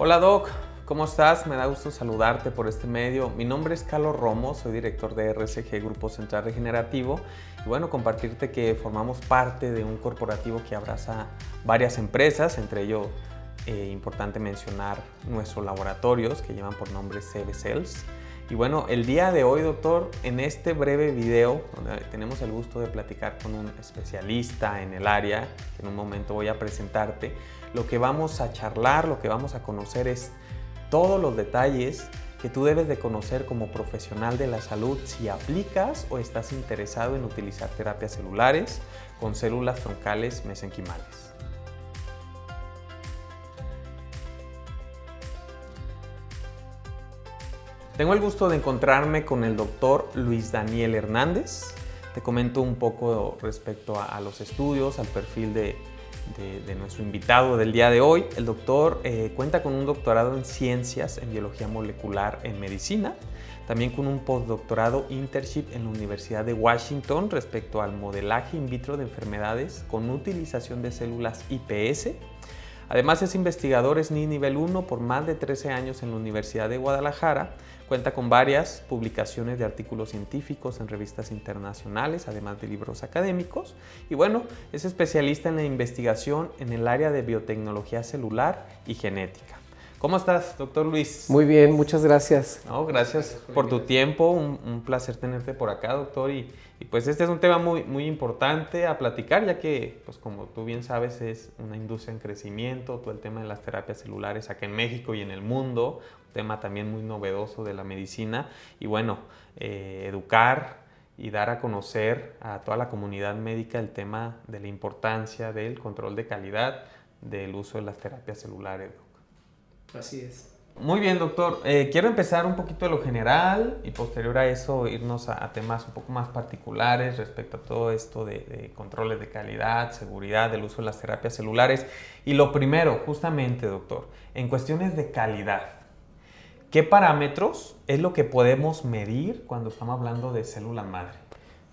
Hola Doc, ¿cómo estás? Me da gusto saludarte por este medio. Mi nombre es Carlos Romo, soy director de RCG Grupo Central Regenerativo y bueno, compartirte que formamos parte de un corporativo que abraza varias empresas, entre ellos importante mencionar nuestros laboratorios que llevan por nombre CB Cells. Y bueno, el día de hoy, doctor, en este breve video, donde tenemos el gusto de platicar con un especialista en el área, que en un momento voy a presentarte, lo que vamos a charlar, lo que vamos a conocer es todos los detalles que tú debes de conocer como profesional de la salud si aplicas o estás interesado en utilizar terapias celulares con células troncales mesenquimales. Tengo el gusto de encontrarme con el doctor Luis Daniel Hernández. Te comento un poco respecto a los estudios, al perfil de nuestro invitado del día de hoy. El doctor cuenta con un doctorado en Ciencias en Biología Molecular en Medicina, también con un postdoctorado internship en la Universidad de Washington respecto al modelaje in vitro de enfermedades con utilización de células iPS. Además es investigador SNI nivel 1 por más de 13 años en la Universidad de Guadalajara. Cuenta con varias publicaciones de artículos científicos en revistas internacionales, además de libros académicos. Y bueno, es especialista en la investigación en el área de biotecnología celular y genética. ¿Cómo estás, doctor Luis? Muy bien, muchas gracias. No, gracias por tu tiempo, un placer tenerte por acá, doctor. Y pues este es un tema muy importante a platicar, ya que, pues como tú bien sabes, es una industria en crecimiento, todo el tema de las terapias celulares acá en México y en el mundo, un tema también muy novedoso de la medicina. Y bueno, educar y dar a conocer a toda la comunidad médica el tema de la importancia del control de calidad del uso de las terapias celulares. Así es. Muy bien, doctor. Quiero empezar un poquito de lo general y posterior a eso irnos a temas un poco más particulares respecto a todo esto de controles de calidad, seguridad, del uso de las terapias celulares. Y lo primero, justamente, doctor, en cuestiones de calidad, ¿qué parámetros es lo que podemos medir cuando estamos hablando de células madre?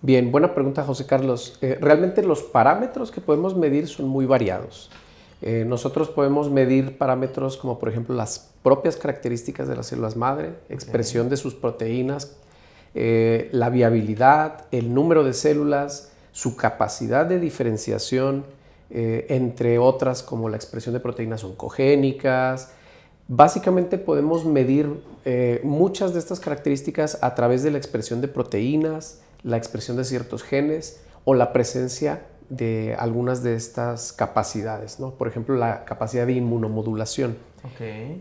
Bien, buena pregunta, José Carlos. Realmente los parámetros que podemos medir son muy variados. Nosotros podemos medir parámetros como por ejemplo las propias características de las células madre, expresión de sus proteínas, la viabilidad, el número de células, su capacidad de diferenciación, entre otras como la expresión de proteínas oncogénicas. Básicamente podemos medir muchas de estas características a través de la expresión de proteínas, la expresión de ciertos genes o la presencia de algunas de estas capacidades, ¿no? Por ejemplo, la capacidad de inmunomodulación.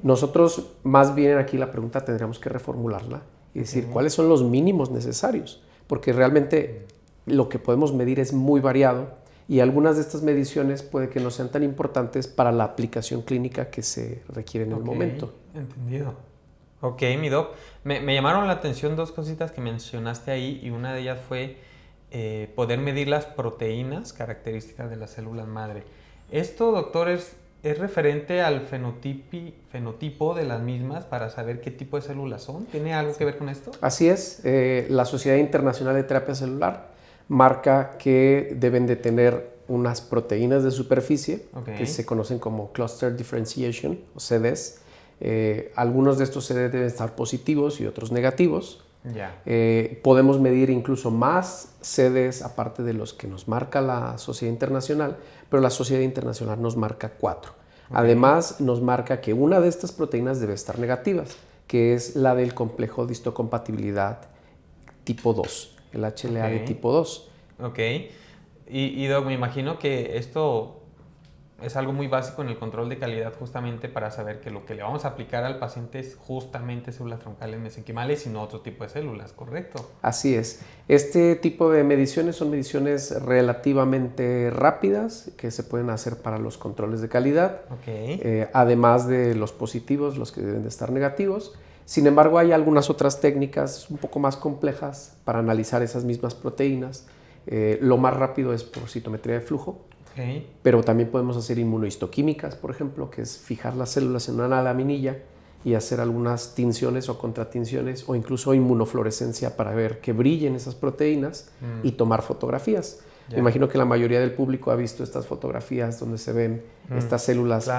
Nosotros, más bien aquí la pregunta tendríamos que reformularla y decir cuáles son los mínimos necesarios, porque realmente lo que podemos medir es muy variado y algunas de estas mediciones puede que no sean tan importantes para la aplicación clínica que se requiere en el momento. Entendido. Ok, mi doc. Me llamaron la atención dos cositas que mencionaste ahí y una de ellas fue poder medir las proteínas características de las células madre. Esto, doctor, es referente al fenotipo de las mismas para saber qué tipo de células son. ¿Tiene algo que ver con esto? Así es. La Sociedad Internacional de Terapia Celular marca que deben de tener unas proteínas de superficie que se conocen como Cluster Differentiation o CDs. Algunos de estos CDs deben estar positivos y otros negativos. Podemos medir incluso más CDs aparte de los que nos marca la Sociedad Internacional, pero la Sociedad Internacional nos marca 4. Además, nos marca que una de estas proteínas debe estar negativas, que es la del complejo de histocompatibilidad tipo 2, el HLA de tipo 2. Ok. Y Doc, me imagino que esto es algo muy básico en el control de calidad justamente para saber que lo que le vamos a aplicar al paciente es justamente células troncales mesenquimales y no otro tipo de células, ¿correcto? Así es. Este tipo de mediciones son mediciones relativamente rápidas que se pueden hacer para los controles de calidad, además de los positivos, los que deben de estar negativos. Sin embargo, hay algunas otras técnicas un poco más complejas para analizar esas mismas proteínas. Lo más rápido es por citometría de flujo. Pero también podemos hacer inmunohistoquímicas, por ejemplo, que es fijar las células en una laminilla y hacer algunas tinciones o contratinciones o incluso inmunofluorescencia para ver que brillen esas proteínas y tomar fotografías. Me imagino que la mayoría del público ha visto estas fotografías donde se ven estas células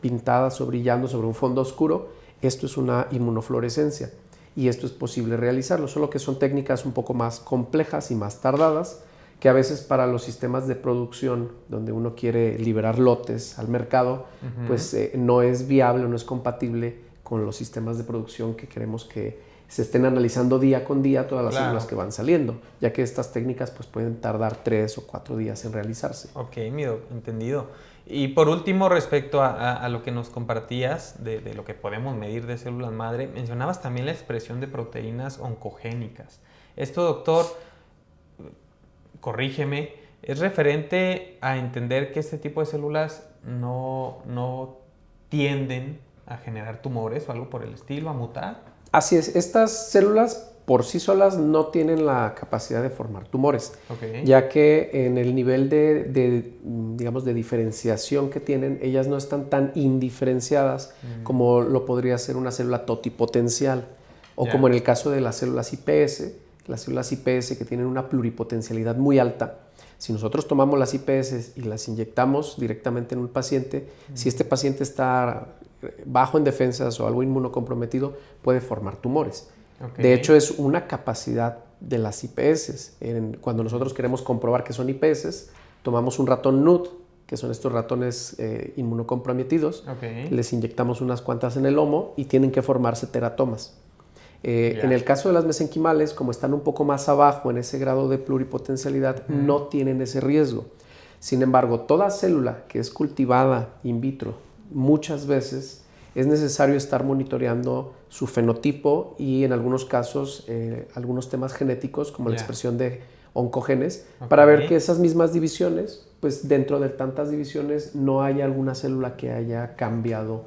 pintadas o brillando sobre un fondo oscuro. Esto es una inmunofluorescencia y esto es posible realizarlo, solo que son técnicas un poco más complejas y más tardadas, que a veces para los sistemas de producción donde uno quiere liberar lotes al mercado, pues no es viable o no es compatible con los sistemas de producción que queremos que se estén analizando día con día todas las células que van saliendo, ya que estas técnicas pues pueden tardar 3 o 4 días en realizarse. Ok, entendido. Y por último, respecto a lo que nos compartías de lo que podemos medir de células madre, mencionabas también la expresión de proteínas oncogénicas. Esto, doctor, corrígeme, ¿es referente a entender que este tipo de células no tienden a generar tumores o algo por el estilo, a mutar? Así es, estas células por sí solas no tienen la capacidad de formar tumores, ya que en el nivel digamos, de diferenciación que tienen, ellas no están tan indiferenciadas como lo podría ser una célula totipotencial, o como en el caso de las células IPS que tienen una pluripotencialidad muy alta. Si nosotros tomamos las IPS y las inyectamos directamente en un paciente, si este paciente está bajo en defensas o algo inmunocomprometido, puede formar tumores. De hecho, es una capacidad de las IPS. Cuando nosotros queremos comprobar que son IPS, tomamos un ratón NUT, que son estos ratones inmunocomprometidos, les inyectamos unas cuantas en el lomo y tienen que formarse teratomas. En el caso de las mesenquimales, como están un poco más abajo en ese grado de pluripotencialidad, no tienen ese riesgo. Sin embargo, toda célula que es cultivada in vitro, muchas veces es necesario estar monitoreando su fenotipo y en algunos casos algunos temas genéticos como la expresión de oncogenes para ver que esas mismas divisiones, pues dentro de tantas divisiones no haya alguna célula que haya cambiado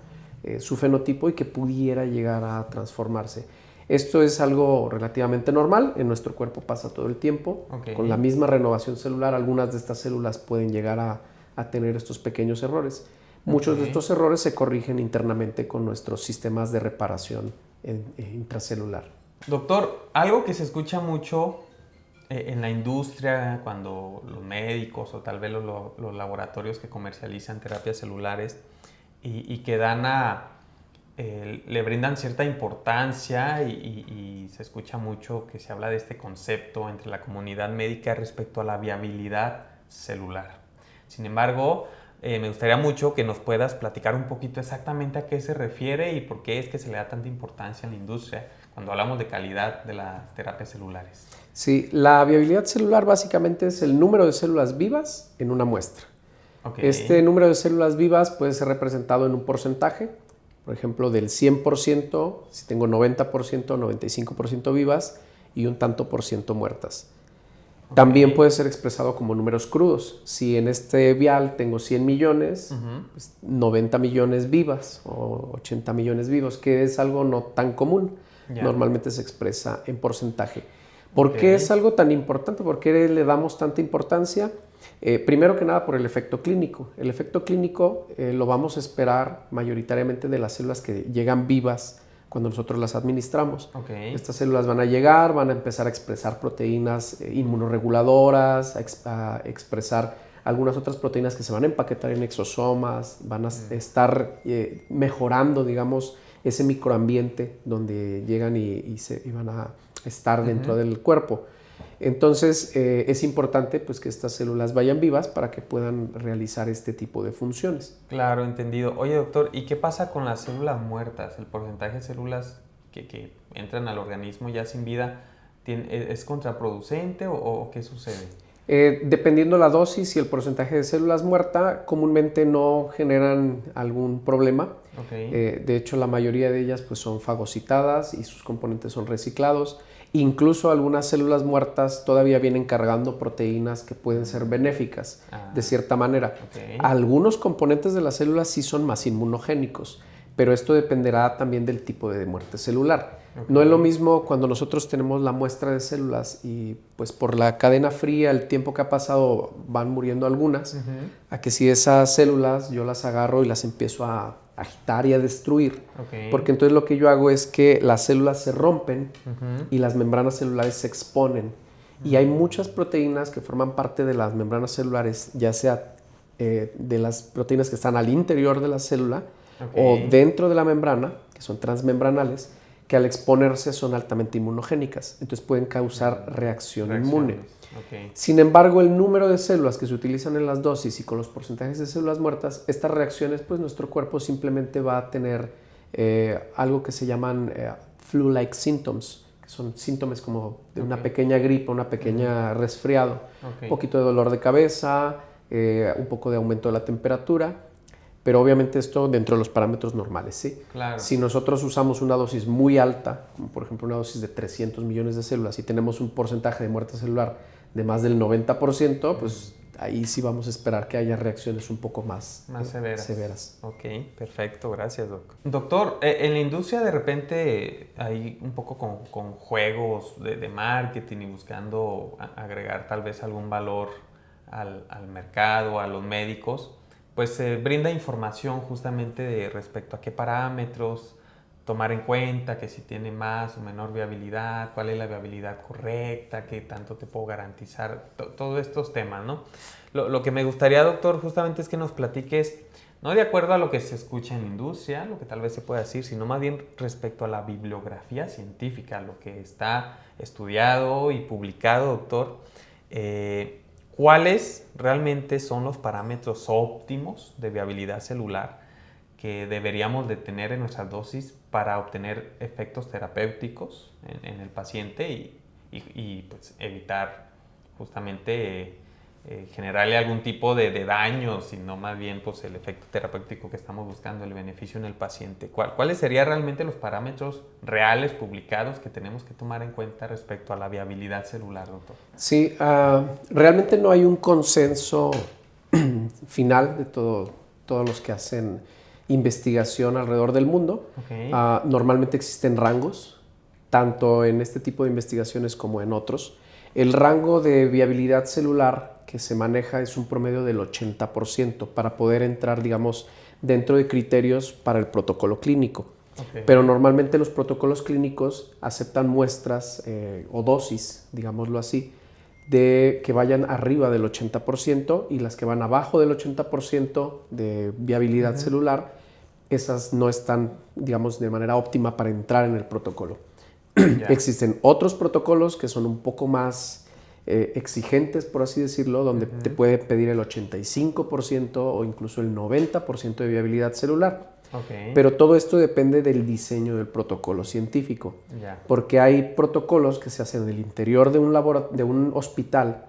su fenotipo y que pudiera llegar a transformarse. Esto es algo relativamente normal, en nuestro cuerpo pasa todo el tiempo. Con la misma renovación celular, algunas de estas células pueden llegar a tener estos pequeños errores. Muchos de estos errores se corrigen internamente con nuestros sistemas de reparación intracelular. Doctor, algo que se escucha mucho en la industria, cuando los médicos o tal vez los laboratorios que comercializan terapias celulares y que le brindan cierta importancia y se escucha mucho que se habla de este concepto entre la comunidad médica respecto a la viabilidad celular. Sin embargo, me gustaría mucho que nos puedas platicar un poquito exactamente a qué se refiere y por qué es que se le da tanta importancia en la industria cuando hablamos de calidad de las terapias celulares. Sí, la viabilidad celular básicamente es el número de células vivas en una muestra. Este número de células vivas puede ser representado en un porcentaje, por ejemplo, del 100%, si tengo 90%, 95% vivas y un tanto por ciento muertas. También puede ser expresado como números crudos. Si en este vial tengo 100 millones, pues 90 millones vivas o 80 millones vivos, que es algo no tan común. Normalmente se expresa en porcentaje. ¿Por qué es algo tan importante? ¿Por qué le damos tanta importancia? Primero que nada por el efecto clínico. El efecto clínico lo vamos a esperar mayoritariamente de las células que llegan vivas cuando nosotros las administramos. Estas células van a llegar, van a empezar a expresar proteínas inmunorreguladoras, a expresar algunas otras proteínas que se van a empaquetar en exosomas, van a estar mejorando, digamos, ese microambiente donde llegan y van a estar dentro del cuerpo. Entonces es importante pues, que estas células vayan vivas para que puedan realizar este tipo de funciones. Claro, entendido. Oye, doctor, ¿y qué pasa con las células muertas? ¿El porcentaje de células que entran al organismo ya sin vida es contraproducente o qué sucede? Dependiendo la dosis y el porcentaje de células muertas, comúnmente no generan algún problema. De hecho, la mayoría de ellas pues, son fagocitadas y sus componentes son reciclados. Incluso algunas células muertas todavía vienen cargando proteínas que pueden ser benéficas de cierta manera. Algunos componentes de las células sí son más inmunogénicos, pero esto dependerá también del tipo de muerte celular. No es lo mismo cuando nosotros tenemos la muestra de células y pues por la cadena fría, el tiempo que ha pasado van muriendo algunas, a que si esas células yo las agarro y las empiezo a agitar y a destruir, porque entonces lo que yo hago es que las células se rompen y las membranas celulares se exponen Y hay muchas proteínas que forman parte de las membranas celulares, ya sea de las proteínas que están al interior de la célula o dentro de la membrana, que son transmembranales, que al exponerse son altamente inmunogénicas, entonces pueden causar reacción inmune. Sin embargo, el número de células que se utilizan en las dosis y con los porcentajes de células muertas, estas reacciones, pues nuestro cuerpo simplemente va a tener algo que se llaman flu-like symptoms, que son síntomas como de una pequeña gripe, una pequeña resfriado, un poquito de dolor de cabeza, un poco de aumento de la temperatura, pero obviamente esto dentro de los parámetros normales, ¿sí? Claro. Si nosotros usamos una dosis muy alta, como por ejemplo una dosis de 300 millones de células y tenemos un porcentaje de muerte celular de más del 90%, pues ahí sí vamos a esperar que haya reacciones un poco más severas. Ok, perfecto, gracias, doctor. Doctor, en la industria de repente hay un poco con juegos de marketing y buscando agregar tal vez algún valor al mercado, a los médicos, pues se brinda información justamente respecto a qué parámetros tomar en cuenta, que si tiene más o menor viabilidad, cuál es la viabilidad correcta, qué tanto te puedo garantizar, todos estos temas, ¿no? Lo que me gustaría, doctor, justamente es que nos platiques, no de acuerdo a lo que se escucha en la industria, lo que tal vez se pueda decir, sino más bien respecto a la bibliografía científica, lo que está estudiado y publicado, doctor. ¿Cuáles realmente son los parámetros óptimos de viabilidad celular que deberíamos de tener en nuestras dosis para obtener efectos terapéuticos en el paciente y pues evitar justamente generarle algún tipo de daño, sino más bien pues el efecto terapéutico que estamos buscando, el beneficio en el paciente? ¿Cuáles serían realmente los parámetros reales publicados que tenemos que tomar en cuenta respecto a la viabilidad celular, doctor? Sí, realmente no hay un consenso final de todos los que hacen investigación alrededor del mundo. Normalmente existen rangos, tanto en este tipo de investigaciones como en otros. El rango de viabilidad celular que se maneja es un promedio del 80% para poder entrar, digamos, dentro de criterios para el protocolo clínico. Pero normalmente los protocolos clínicos aceptan muestras o dosis, digámoslo así, de que vayan arriba del 80% y las que van abajo del 80% de viabilidad celular, esas no están, digamos, de manera óptima para entrar en el protocolo. Existen otros protocolos que son un poco más exigentes, por así decirlo, donde te puede pedir el 85% o incluso el 90% de viabilidad celular. Pero todo esto depende del diseño del protocolo científico, porque hay protocolos que se hacen en el interior de un hospital,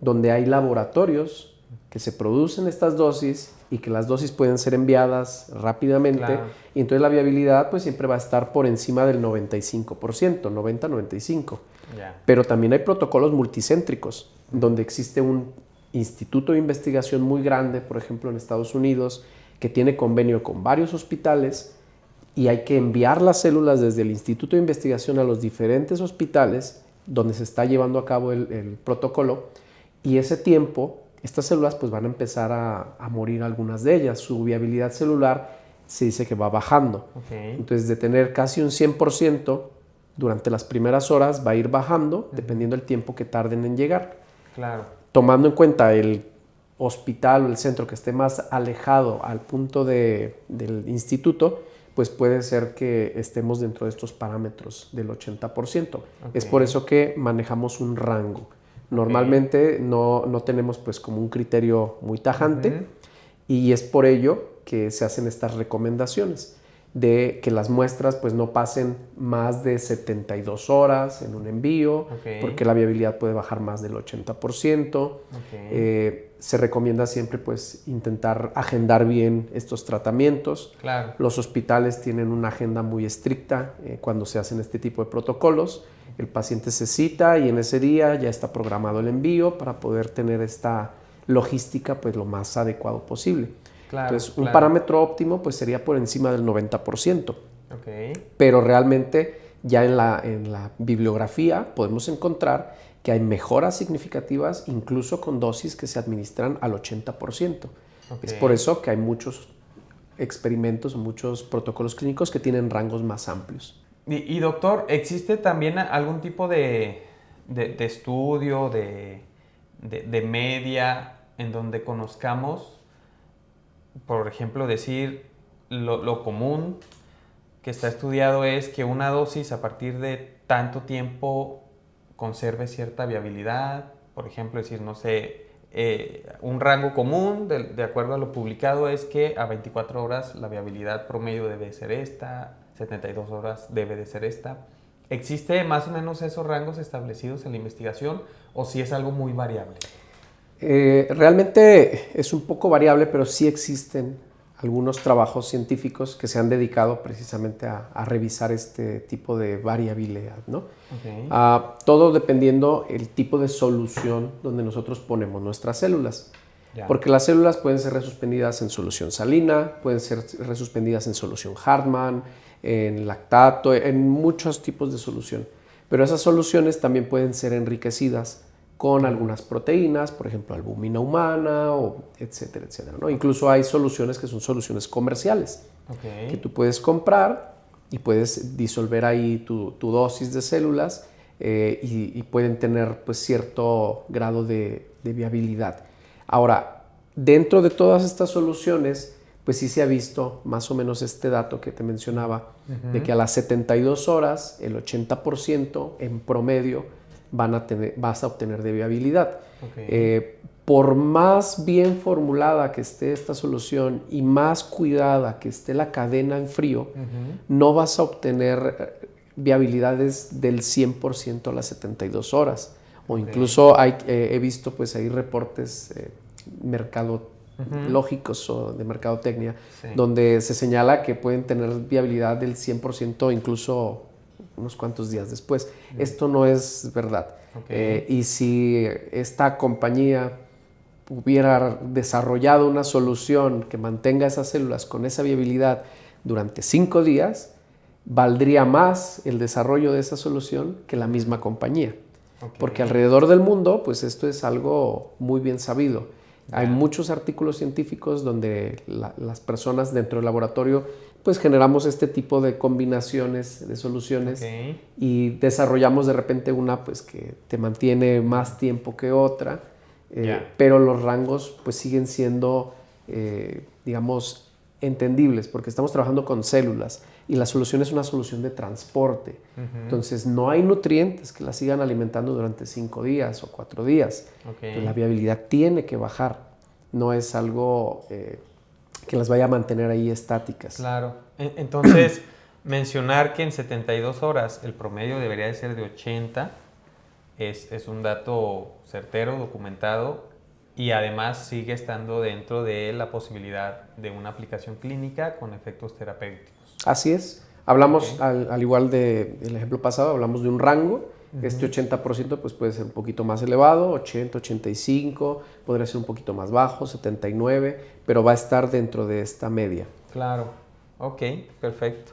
donde hay laboratorios que se producen estas dosis y que las dosis pueden ser enviadas rápidamente, y entonces la viabilidad pues siempre va a estar por encima del 95%, 90-95%. Pero también hay protocolos multicéntricos, donde existe un instituto de investigación muy grande, por ejemplo en Estados Unidos, que tiene convenio con varios hospitales y hay que enviar las células desde el instituto de investigación a los diferentes hospitales donde se está llevando a cabo el protocolo, y ese tiempo estas células pues van a empezar a morir, algunas de ellas. Su viabilidad celular se dice que va bajando. Entonces, de tener casi un 100%, durante las primeras horas va a ir bajando dependiendo del tiempo que tarden en llegar. Tomando en cuenta el hospital o el centro que esté más alejado al punto del instituto, pues puede ser que estemos dentro de estos parámetros del 80%. Es por eso que manejamos un rango. Normalmente no tenemos pues como un criterio muy tajante, y es por ello que se hacen estas recomendaciones de que las muestras pues no pasen más de 72 horas en un envío, porque la viabilidad puede bajar más del 80%. Se recomienda siempre pues intentar agendar bien estos tratamientos. Los hospitales tienen una agenda muy estricta cuando se hacen este tipo de protocolos. El paciente se cita y en ese día ya está programado el envío para poder tener esta logística pues lo más adecuado posible. Entonces, un parámetro óptimo pues sería por encima del 90%. Pero realmente ya en la bibliografía podemos encontrar que hay mejoras significativas incluso con dosis que se administran al 80%. Es por eso que hay muchos experimentos, muchos protocolos clínicos que tienen rangos más amplios. Y doctor, ¿existe también algún tipo de de estudio, de media, en donde conozcamos, por ejemplo, decir lo común que está estudiado es que una dosis a partir de tanto tiempo conserve cierta viabilidad? Por ejemplo, decir, no sé, un rango común, de acuerdo a lo publicado, es que a 24 horas la viabilidad promedio debe ser esta, 72 horas debe de ser esta. ¿Existe más o menos esos rangos establecidos en la investigación o si es algo muy variable? Realmente es un poco variable, pero sí existen algunos trabajos científicos que se han dedicado precisamente a revisar este tipo de variabilidad, ¿no? Okay. Todo dependiendo el tipo de solución donde nosotros ponemos nuestras células. Ya. Porque las células pueden ser resuspendidas en solución salina, pueden ser resuspendidas en solución Hartmann, en lactato, en muchos tipos de solución. Pero esas soluciones también pueden ser enriquecidas con algunas proteínas, por ejemplo, albúmina humana, o etcétera, etcétera, ¿no? Incluso hay soluciones que son soluciones comerciales, que tú puedes comprar y puedes disolver ahí tu dosis de células y pueden tener pues, cierto grado de viabilidad. Ahora, dentro de todas estas soluciones, pues sí se ha visto más o menos este dato que te mencionaba, de que a las 72 horas, el 80% en promedio vas a obtener de viabilidad. Por más bien formulada que esté esta solución y más cuidada que esté la cadena en frío, no vas a obtener viabilidades del 100% a las 72 horas. O incluso he visto, pues hay reportes mercadológicos o de mercadotecnia, donde se señala que pueden tener viabilidad del 100% incluso unos cuantos días después. Esto no es verdad. Y si esta compañía hubiera desarrollado una solución que mantenga esas células con esa viabilidad durante 5 días, valdría más el desarrollo de esa solución que la misma compañía. Porque alrededor del mundo, pues esto es algo muy bien sabido. Hay muchos artículos científicos donde las personas dentro del laboratorio pues generamos este tipo de combinaciones de soluciones y desarrollamos de repente una pues que te mantiene más tiempo que otra, pero los rangos pues siguen siendo, digamos, entendibles porque estamos trabajando con células y la solución es una solución de transporte. Entonces no hay nutrientes que la sigan alimentando durante 5 días o 4 días. Entonces, la viabilidad tiene que bajar, no es algo que las vaya a mantener ahí estáticas. Claro. Entonces, mencionar que en 72 horas el promedio debería de ser de 80 es un dato certero, documentado, y además sigue estando dentro de la posibilidad de una aplicación clínica con efectos terapéuticos. Así es. Hablamos, al igual del ejemplo pasado, hablamos de un rango. Este 80% pues puede ser un poquito más elevado, 80, 85, podría ser un poquito más bajo, 79, pero va a estar dentro de esta media. Claro. Ok, perfecto.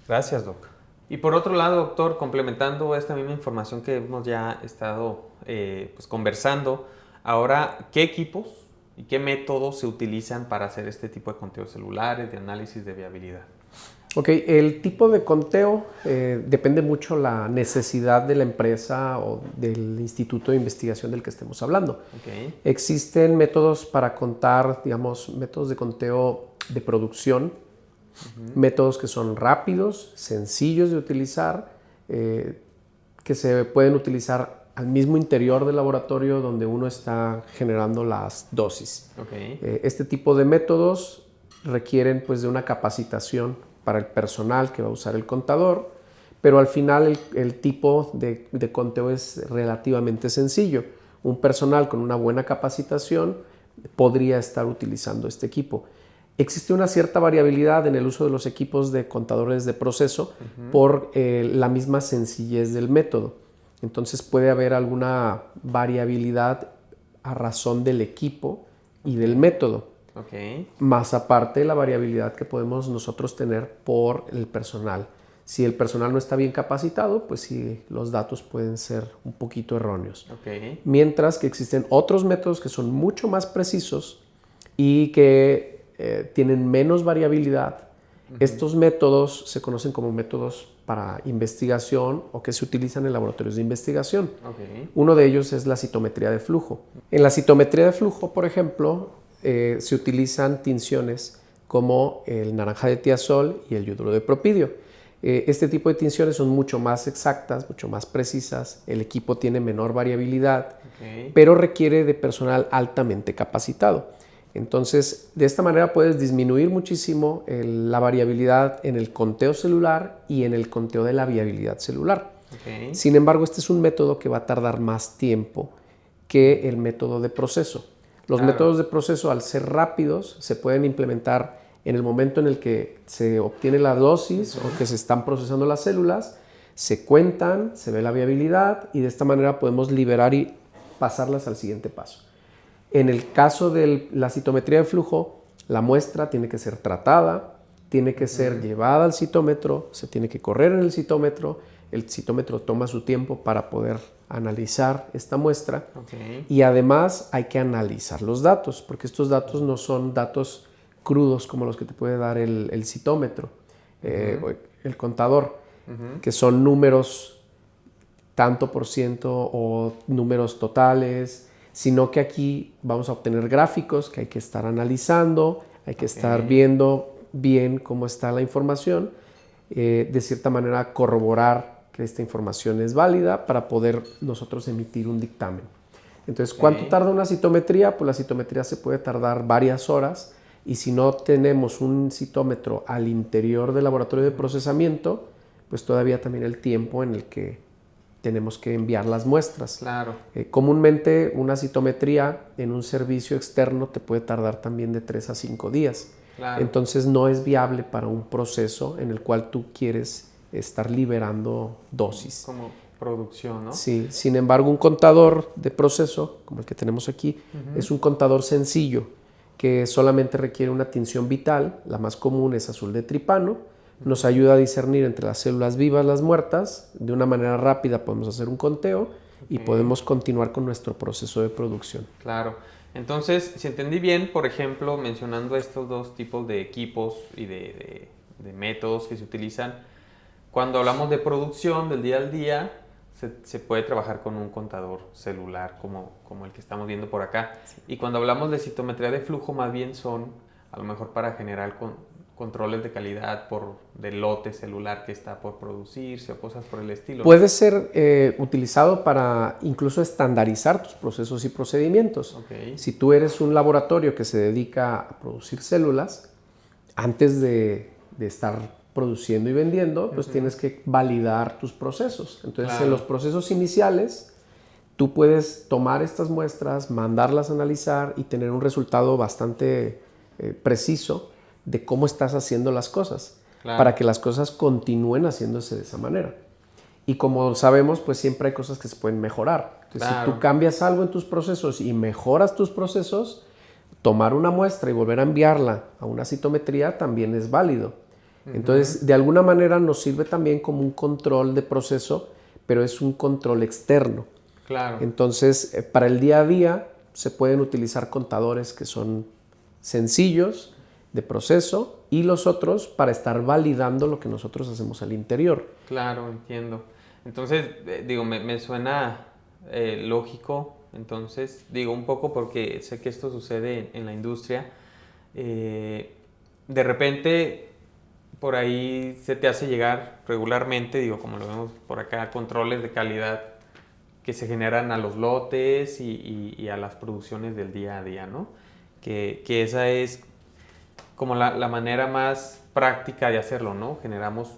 Gracias, Doc. Y por otro lado, doctor, complementando esta misma información que hemos ya estado pues conversando, ahora, ¿qué equipos y qué métodos se utilizan para hacer este tipo de conteos celulares, de análisis de viabilidad? Ok, el tipo de conteo depende mucho la necesidad de la empresa o del instituto de investigación del que estemos hablando. Existen métodos para contar, digamos, métodos de conteo de producción, métodos que son rápidos, sencillos de utilizar, que se pueden utilizar al mismo interior del laboratorio donde uno está generando las dosis. Este tipo de métodos requieren pues de una capacitación para el personal que va a usar el contador, pero al final el tipo de conteo es relativamente sencillo. Un personal con una buena capacitación podría estar utilizando este equipo. Existe una cierta variabilidad en el uso de los equipos de contadores de proceso por la misma sencillez del método. Entonces puede haber alguna variabilidad a razón del equipo y del método. Más aparte la variabilidad que podemos nosotros tener por el personal. Si el personal no está bien capacitado, pues sí, los datos pueden ser un poquito erróneos. Mientras que existen otros métodos que son mucho más precisos y que tienen menos variabilidad Estos métodos se conocen como métodos para investigación o que se utilizan en laboratorios de investigación. Uno de ellos es la citometría de flujo. En la citometría de flujo, por ejemplo, se utilizan tinciones como el naranja de tiazol y el yoduro de propidio. Este tipo de tinciones son mucho más exactas, mucho más precisas, el equipo tiene menor variabilidad, pero requiere de personal altamente capacitado. Entonces, de esta manera puedes disminuir muchísimo la variabilidad en el conteo celular y en el conteo de la viabilidad celular. Sin embargo, este es un método que va a tardar más tiempo que el método de proceso. Los métodos de proceso, al ser rápidos, se pueden implementar en el momento en el que se obtiene la dosis o que se están procesando las células, se cuentan, se ve la viabilidad y de esta manera podemos liberar y pasarlas al siguiente paso. En el caso de la citometría de flujo, la muestra tiene que ser tratada, tiene que ser llevada al citómetro, se tiene que correr en el citómetro toma su tiempo para poder analizar esta muestra y además hay que analizar los datos, porque estos datos no son datos crudos como los que te puede dar el citómetro, el contador, que son números tanto por ciento o números totales, sino que aquí vamos a obtener gráficos que hay que estar analizando, hay que estar viendo bien cómo está la información, de cierta manera corroborar que esta información es válida para poder nosotros emitir un dictamen. Entonces, ¿cuánto tarda una citometría? Pues la citometría se puede tardar varias horas y si no tenemos un citómetro al interior del laboratorio de procesamiento, pues todavía también el tiempo en el que tenemos que enviar las muestras. Comúnmente una citometría en un servicio externo te puede tardar también de 3 a 5 días. Entonces no es viable para un proceso en el cual tú quieres estar liberando dosis. Como producción, ¿no? Sí, sin embargo un contador de proceso, como el que tenemos aquí, es un contador sencillo que solamente requiere una tinción vital, la más común es azul de tripano, nos ayuda a discernir entre las células vivas y las muertas, de una manera rápida podemos hacer un conteo y podemos continuar con nuestro proceso de producción. Claro, entonces si entendí bien, por ejemplo, mencionando estos dos tipos de equipos y de métodos que se utilizan, cuando hablamos de producción del día al día, se puede trabajar con un contador celular como el que estamos viendo por acá. Y cuando hablamos de citometría de flujo, más bien son a lo mejor para generar controles de calidad del lote celular que está por producirse o cosas por el estilo. Puede ser utilizado para incluso estandarizar tus procesos y procedimientos. Si tú eres un laboratorio que se dedica a producir células, antes de estar produciendo y vendiendo, pues tienes que validar tus procesos. Entonces, en los procesos iniciales, tú puedes tomar estas muestras, mandarlas a analizar y tener un resultado bastante preciso de cómo estás haciendo las cosas, para que las cosas continúen haciéndose de esa manera. Y como sabemos, pues siempre hay cosas que se pueden mejorar. Entonces, si tú cambias algo en tus procesos y mejoras tus procesos, tomar una muestra y volver a enviarla a una citometría también es válido. Entonces, de alguna manera nos sirve también como un control de proceso, pero es un control externo. Entonces, para el día a día se pueden utilizar contadores que son sencillos de proceso y los otros para estar validando lo que nosotros hacemos al interior. Claro, entiendo. Entonces, digo, me suena lógico, entonces, digo, un poco porque sé que esto sucede en la industria. De repente, por ahí se te hace llegar regularmente, digo, como lo vemos por acá, controles de calidad que se generan a los lotes y a las producciones del día a día, ¿no? Que esa es como la manera más práctica de hacerlo, ¿no? Generamos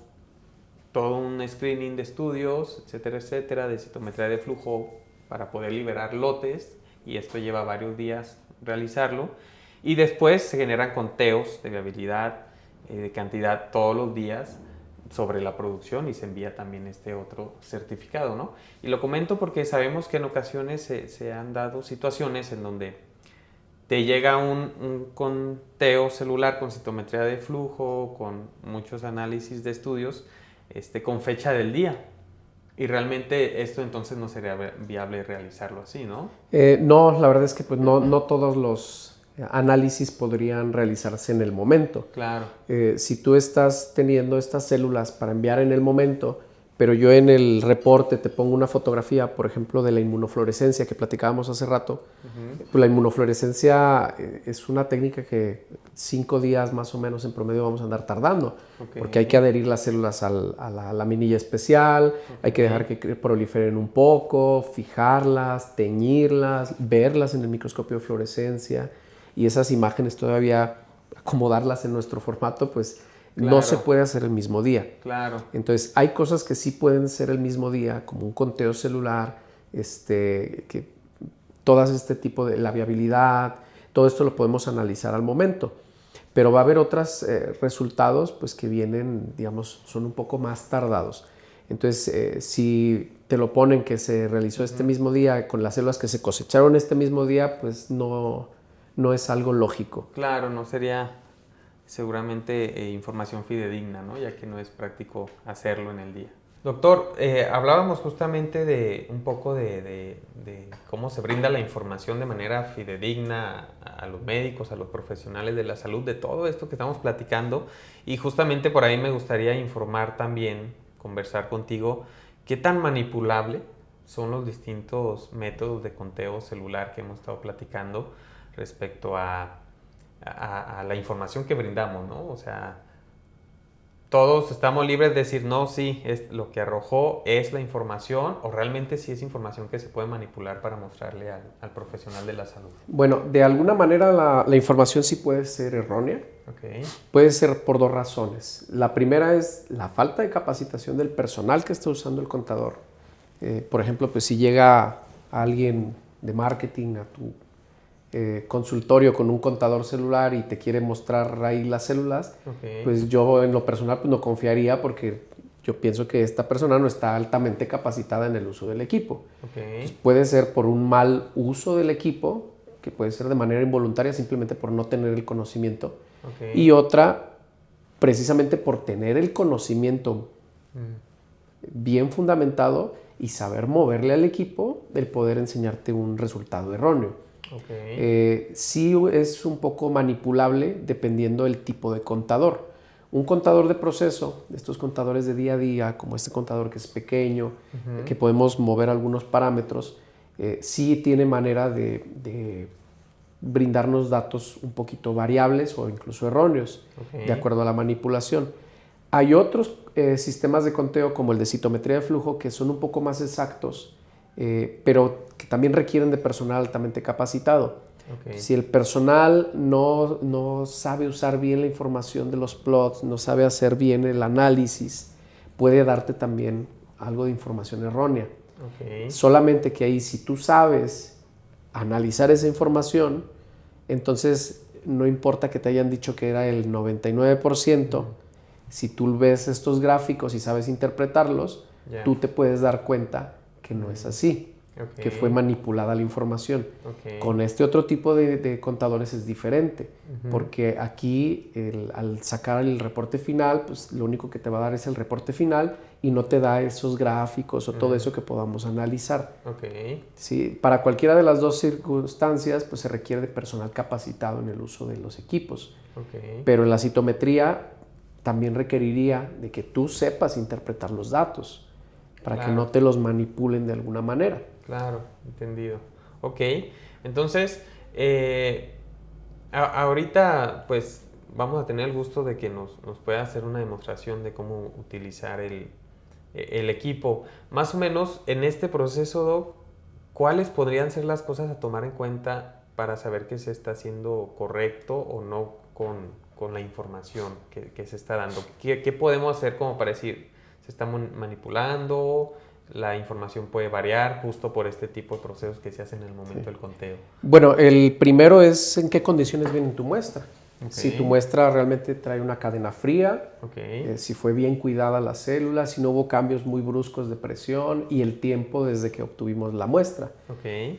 todo un screening de estudios, etcétera, de citometría de flujo para poder liberar lotes y esto lleva varios días realizarlo y después se generan conteos de viabilidad, de cantidad todos los días sobre la producción y se envía también este otro certificado, ¿no? Y lo comento porque sabemos que en ocasiones se han dado situaciones en donde te llega un conteo celular con citometría de flujo, con muchos análisis de estudios, con fecha del día. Y realmente esto entonces no sería viable realizarlo así, ¿no? No, la verdad es que pues, no todos los análisis podrían realizarse en el momento. Claro. Si tú estás teniendo estas células para enviar en el momento, pero yo en el reporte te pongo una fotografía, por ejemplo, de la inmunofluorescencia que platicábamos hace rato. Pues la inmunofluorescencia es una técnica que 5 días más o menos en promedio vamos a andar tardando, porque hay que adherir las células a la laminilla especial, hay que dejar que proliferen un poco, fijarlas, teñirlas, verlas en el microscopio de fluorescencia, y esas imágenes todavía acomodarlas en nuestro formato, pues no se puede hacer el mismo día. Claro. Entonces, hay cosas que sí pueden ser el mismo día, como un conteo celular, que todas este tipo de la viabilidad, todo esto lo podemos analizar al momento. Pero va a haber otros resultados pues, que vienen, digamos, son un poco más tardados. Entonces, si te lo ponen que se realizó este mismo día con las células que se cosecharon este mismo día, pues no es algo lógico. Claro, no sería seguramente información fidedigna, ¿no? Ya que no es práctico hacerlo en el día. Doctor, hablábamos justamente de un poco de cómo se brinda la información de manera fidedigna a los médicos, a los profesionales de la salud, de todo esto que estamos platicando, y justamente por ahí me gustaría informar también, conversar contigo, qué tan manipulable son los distintos métodos de conteo celular que hemos estado platicando respecto a la información que brindamos, ¿no? O sea, todos estamos libres de decir, no, sí, es lo que arrojó es la información, o realmente sí es información que se puede manipular para mostrarle al profesional de la salud. Bueno, de alguna manera la información sí puede ser errónea. Puede ser por 2 razones. La primera es la falta de capacitación del personal que está usando el contador. Por ejemplo, pues si llega alguien de marketing a tu consultorio con un contador celular y te quiere mostrar ahí las células, pues yo en lo personal pues no confiaría, porque yo pienso que esta persona no está altamente capacitada en el uso del equipo. Entonces, puede ser por un mal uso del equipo, que puede ser de manera involuntaria simplemente por no tener el conocimiento, y otra precisamente por tener el conocimiento bien fundamentado y saber moverle al equipo, el poder enseñarte un resultado erróneo. Sí es un poco manipulable dependiendo del tipo de contador. Un contador de proceso, estos contadores de día a día, como este contador que es pequeño, que podemos mover algunos parámetros, sí tiene manera de brindarnos datos un poquito variables o incluso erróneos, de acuerdo a la manipulación. Hay otros sistemas de conteo, como el de citometría de flujo, que son un poco más exactos, pero que también requieren de personal altamente capacitado. Si el personal no sabe usar bien la información de los plots, no sabe hacer bien el análisis, puede darte también algo de información errónea. Solamente que ahí, si tú sabes analizar esa información, entonces no importa que te hayan dicho que era el 99%, si tú ves estos gráficos y sabes interpretarlos, tú te puedes dar cuenta que no es así, que fue manipulada la información. Con este otro tipo de contadores es diferente, porque aquí al sacar el reporte final, pues lo único que te va a dar es el reporte final y no te da esos gráficos o todo eso que podamos analizar. Sí, para cualquiera de las dos circunstancias, pues se requiere de personal capacitado en el uso de los equipos. Pero en la citometría también requeriría de que tú sepas interpretar los datos, para que no te los manipulen de alguna manera. Claro, entendido. Entonces, ahorita pues vamos a tener el gusto de que nos pueda hacer una demostración de cómo utilizar el equipo. Más o menos en este proceso, Doc, ¿cuáles podrían ser las cosas a tomar en cuenta para saber que se está haciendo correcto o no con la información que se está dando? ¿Qué podemos hacer como para decir, se está manipulando, la información puede variar justo por este tipo de procesos que se hacen en el momento del conteo? Bueno, el primero es en qué condiciones viene tu muestra. Si tu muestra realmente trae una cadena fría, si fue bien cuidada la célula, si no hubo cambios muy bruscos de presión y el tiempo desde que obtuvimos la muestra.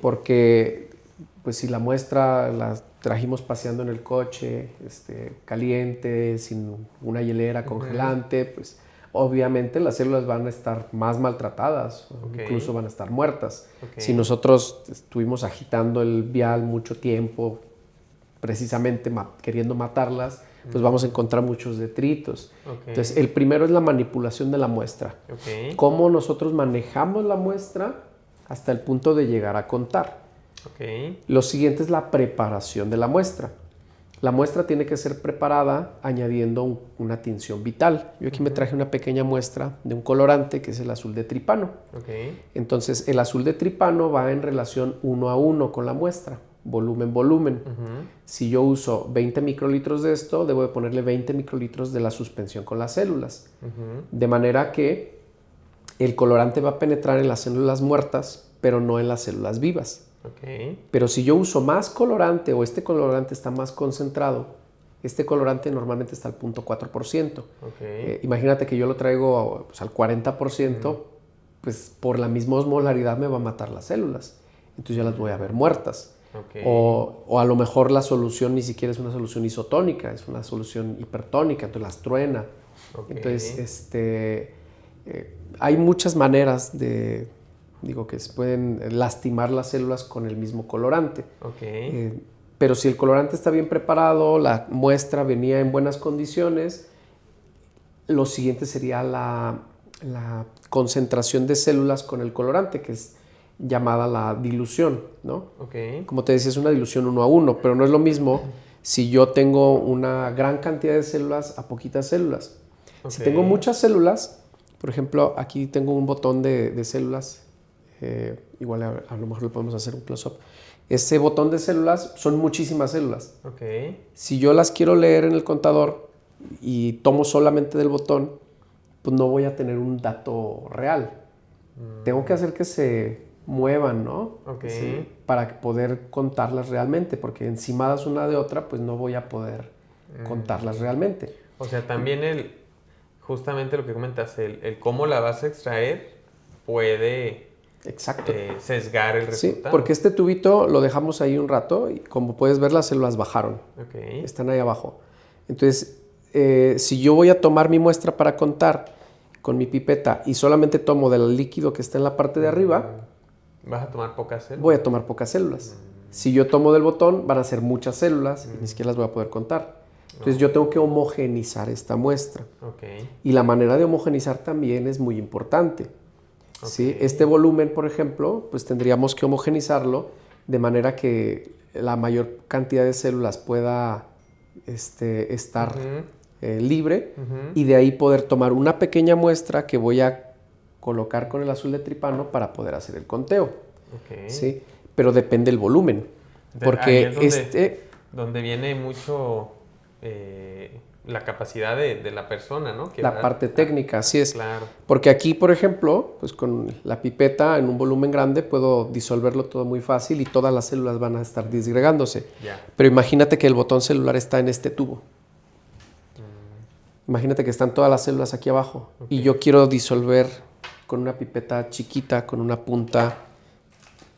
Porque pues si la muestra la trajimos paseando en el coche, caliente, sin una hielera congelante, pues obviamente las células van a estar más maltratadas, incluso van a estar muertas. Si nosotros estuvimos agitando el vial mucho tiempo, precisamente queriendo matarlas, pues vamos a encontrar muchos detritos. Ok. Entonces, el primero es la manipulación de la muestra. Ok. Cómo nosotros manejamos la muestra hasta el punto de llegar a contar. Ok. Lo siguiente es la preparación de la muestra. La muestra tiene que ser preparada añadiendo una tinción vital. Yo aquí me traje una pequeña muestra de un colorante que es el azul de tripano. Ok. Entonces, el azul de tripano va en relación 1 a 1 con la muestra, volumen-volumen. Si yo uso 20 microlitros de esto, debo de ponerle 20 microlitros de la suspensión con las células. De manera que el colorante va a penetrar en las células muertas, pero no en las células vivas. Ok. Pero si yo uso más colorante o este colorante está más concentrado, este colorante normalmente está al 0.4%. Ok. Imagínate que yo lo traigo pues, al 40%, pues por la misma osmolaridad me va a matar las células. Entonces ya las voy a ver muertas. Ok. O a lo mejor la solución ni siquiera es una solución isotónica, es una solución hipertónica, entonces las truena. Ok. Entonces, hay muchas maneras de, que se pueden lastimar las células con el mismo colorante. Ok. Pero si el colorante está bien preparado, la muestra venía en buenas condiciones, lo siguiente sería la concentración de células con el colorante, que es llamada la dilución, ¿no? Ok. Como te decía, es una dilución 1 a 1, pero no es lo mismo si yo tengo una gran cantidad de células a poquitas células. Ok. Si tengo muchas células, por ejemplo, aquí tengo un botón de células, igual a lo mejor le podemos hacer un close-up. Ese botón de células son muchísimas células. Ok. Si yo las quiero leer en el contador y tomo solamente del botón, pues no voy a tener un dato real. Tengo que hacer que se muevan, ¿no? Ok. Sí, para poder contarlas realmente, porque encimadas una de otra, pues no voy a poder contarlas realmente. O sea, también justamente lo que comentas, el cómo la vas a extraer puede Exacto. sesgar el resultado. Sí, porque este tubito lo dejamos ahí un rato y como puedes ver las células bajaron. Ok. Están ahí abajo. Entonces, si yo voy a tomar mi muestra para contar con mi pipeta y solamente tomo del líquido que está en la parte de arriba, ¿Vas a tomar pocas células? voy a tomar pocas células. Si yo tomo del botón, van a ser muchas células y ni siquiera las voy a poder contar. Entonces yo tengo que homogenizar esta muestra. Ok. Y la manera de homogenizar también es muy importante. ¿Sí? Este volumen, por ejemplo, pues tendríamos que homogenizarlo de manera que la mayor cantidad de células pueda estar libre y de ahí poder tomar una pequeña muestra que voy a colocar con el azul de tripano para poder hacer el conteo. Ok. ¿Sí? Pero depende del volumen. Porque ahí es donde viene mucho la capacidad de la persona, ¿no? La parte técnica, así es. Claro. Porque aquí, por ejemplo, pues con la pipeta en un volumen grande puedo disolverlo todo muy fácil y todas las células van a estar disgregándose. Ya. Pero imagínate que el botón celular está en este tubo. Imagínate que están todas las células aquí abajo y yo quiero disolver con una pipeta chiquita, con una punta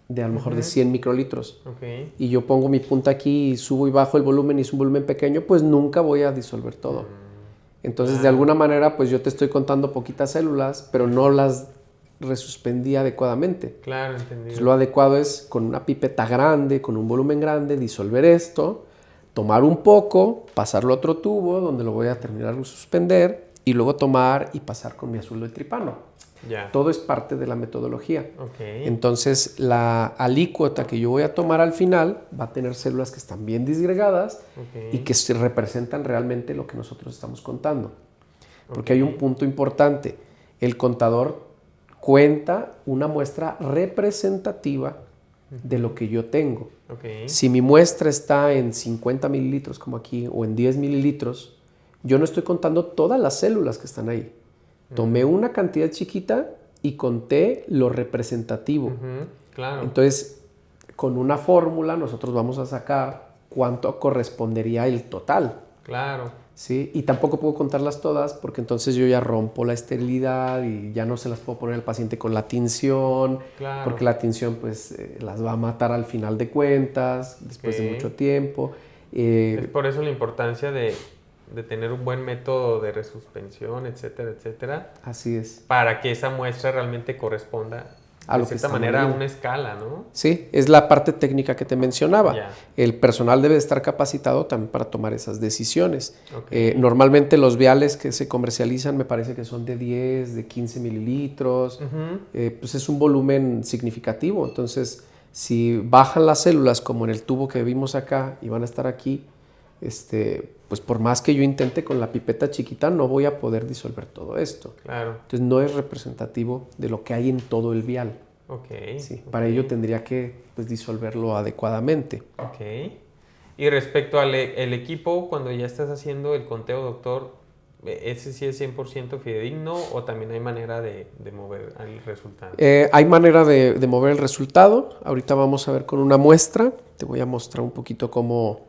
de a lo mejor de 100 microlitros. Ok. Y yo pongo mi punta aquí y subo y bajo el volumen y es un volumen pequeño, pues nunca voy a disolver todo. Entonces, de alguna manera, pues yo te estoy contando poquitas células, pero no las resuspendí adecuadamente. Claro, entendido. Entonces, lo adecuado es con una pipeta grande, con un volumen grande, disolver esto, tomar un poco, pasarlo a otro tubo donde lo voy a terminar de suspender y luego tomar y pasar con mi azul de tripano. Ya. Todo es parte de la metodología. Ok. Entonces, la alícuota que yo voy a tomar al final va a tener células que están bien disgregadas y que se representan realmente lo que nosotros estamos contando. Porque hay un punto importante. El contador cuenta una muestra representativa de lo que yo tengo. Ok. Si mi muestra está en 50 mililitros, como aquí, o en 10 mililitros, yo no estoy contando todas las células que están ahí. Tomé una cantidad chiquita y conté lo representativo. Claro. Entonces, con una fórmula nosotros vamos a sacar cuánto correspondería el total. Claro. ¿Sí? Y tampoco puedo contarlas todas porque entonces yo ya rompo la esterilidad y ya no se las puedo poner al paciente con la tinción. Claro. Porque la tinción pues las va a matar al final de cuentas, después de mucho tiempo. Es por eso la importancia de tener un buen método de resuspensión, etcétera, etcétera. Así es. Para que esa muestra realmente corresponda a lo que de cierta estamos manera midiendo. una escala, ¿no? Sí, es la parte técnica que te mencionaba. Ya. El personal debe estar capacitado también para tomar esas decisiones. Ok. Normalmente los viales que se comercializan me parece que son de 10, de 15 mililitros. Pues es un volumen significativo. Entonces, si bajan las células como en el tubo que vimos acá y van a estar aquí, pues por más que yo intente con la pipeta chiquita, no voy a poder disolver todo esto. Claro. Entonces no es representativo de lo que hay en todo el vial. Ok. Sí, Ok. para ello tendría que pues, disolverlo adecuadamente. Ok. Y respecto al el equipo, cuando ya estás haciendo el conteo, doctor, ¿ese sí es 100% fidedigno o también hay manera de mover el resultado? Hay manera de mover el resultado. Ahorita vamos a ver con una muestra. Te voy a mostrar un poquito cómo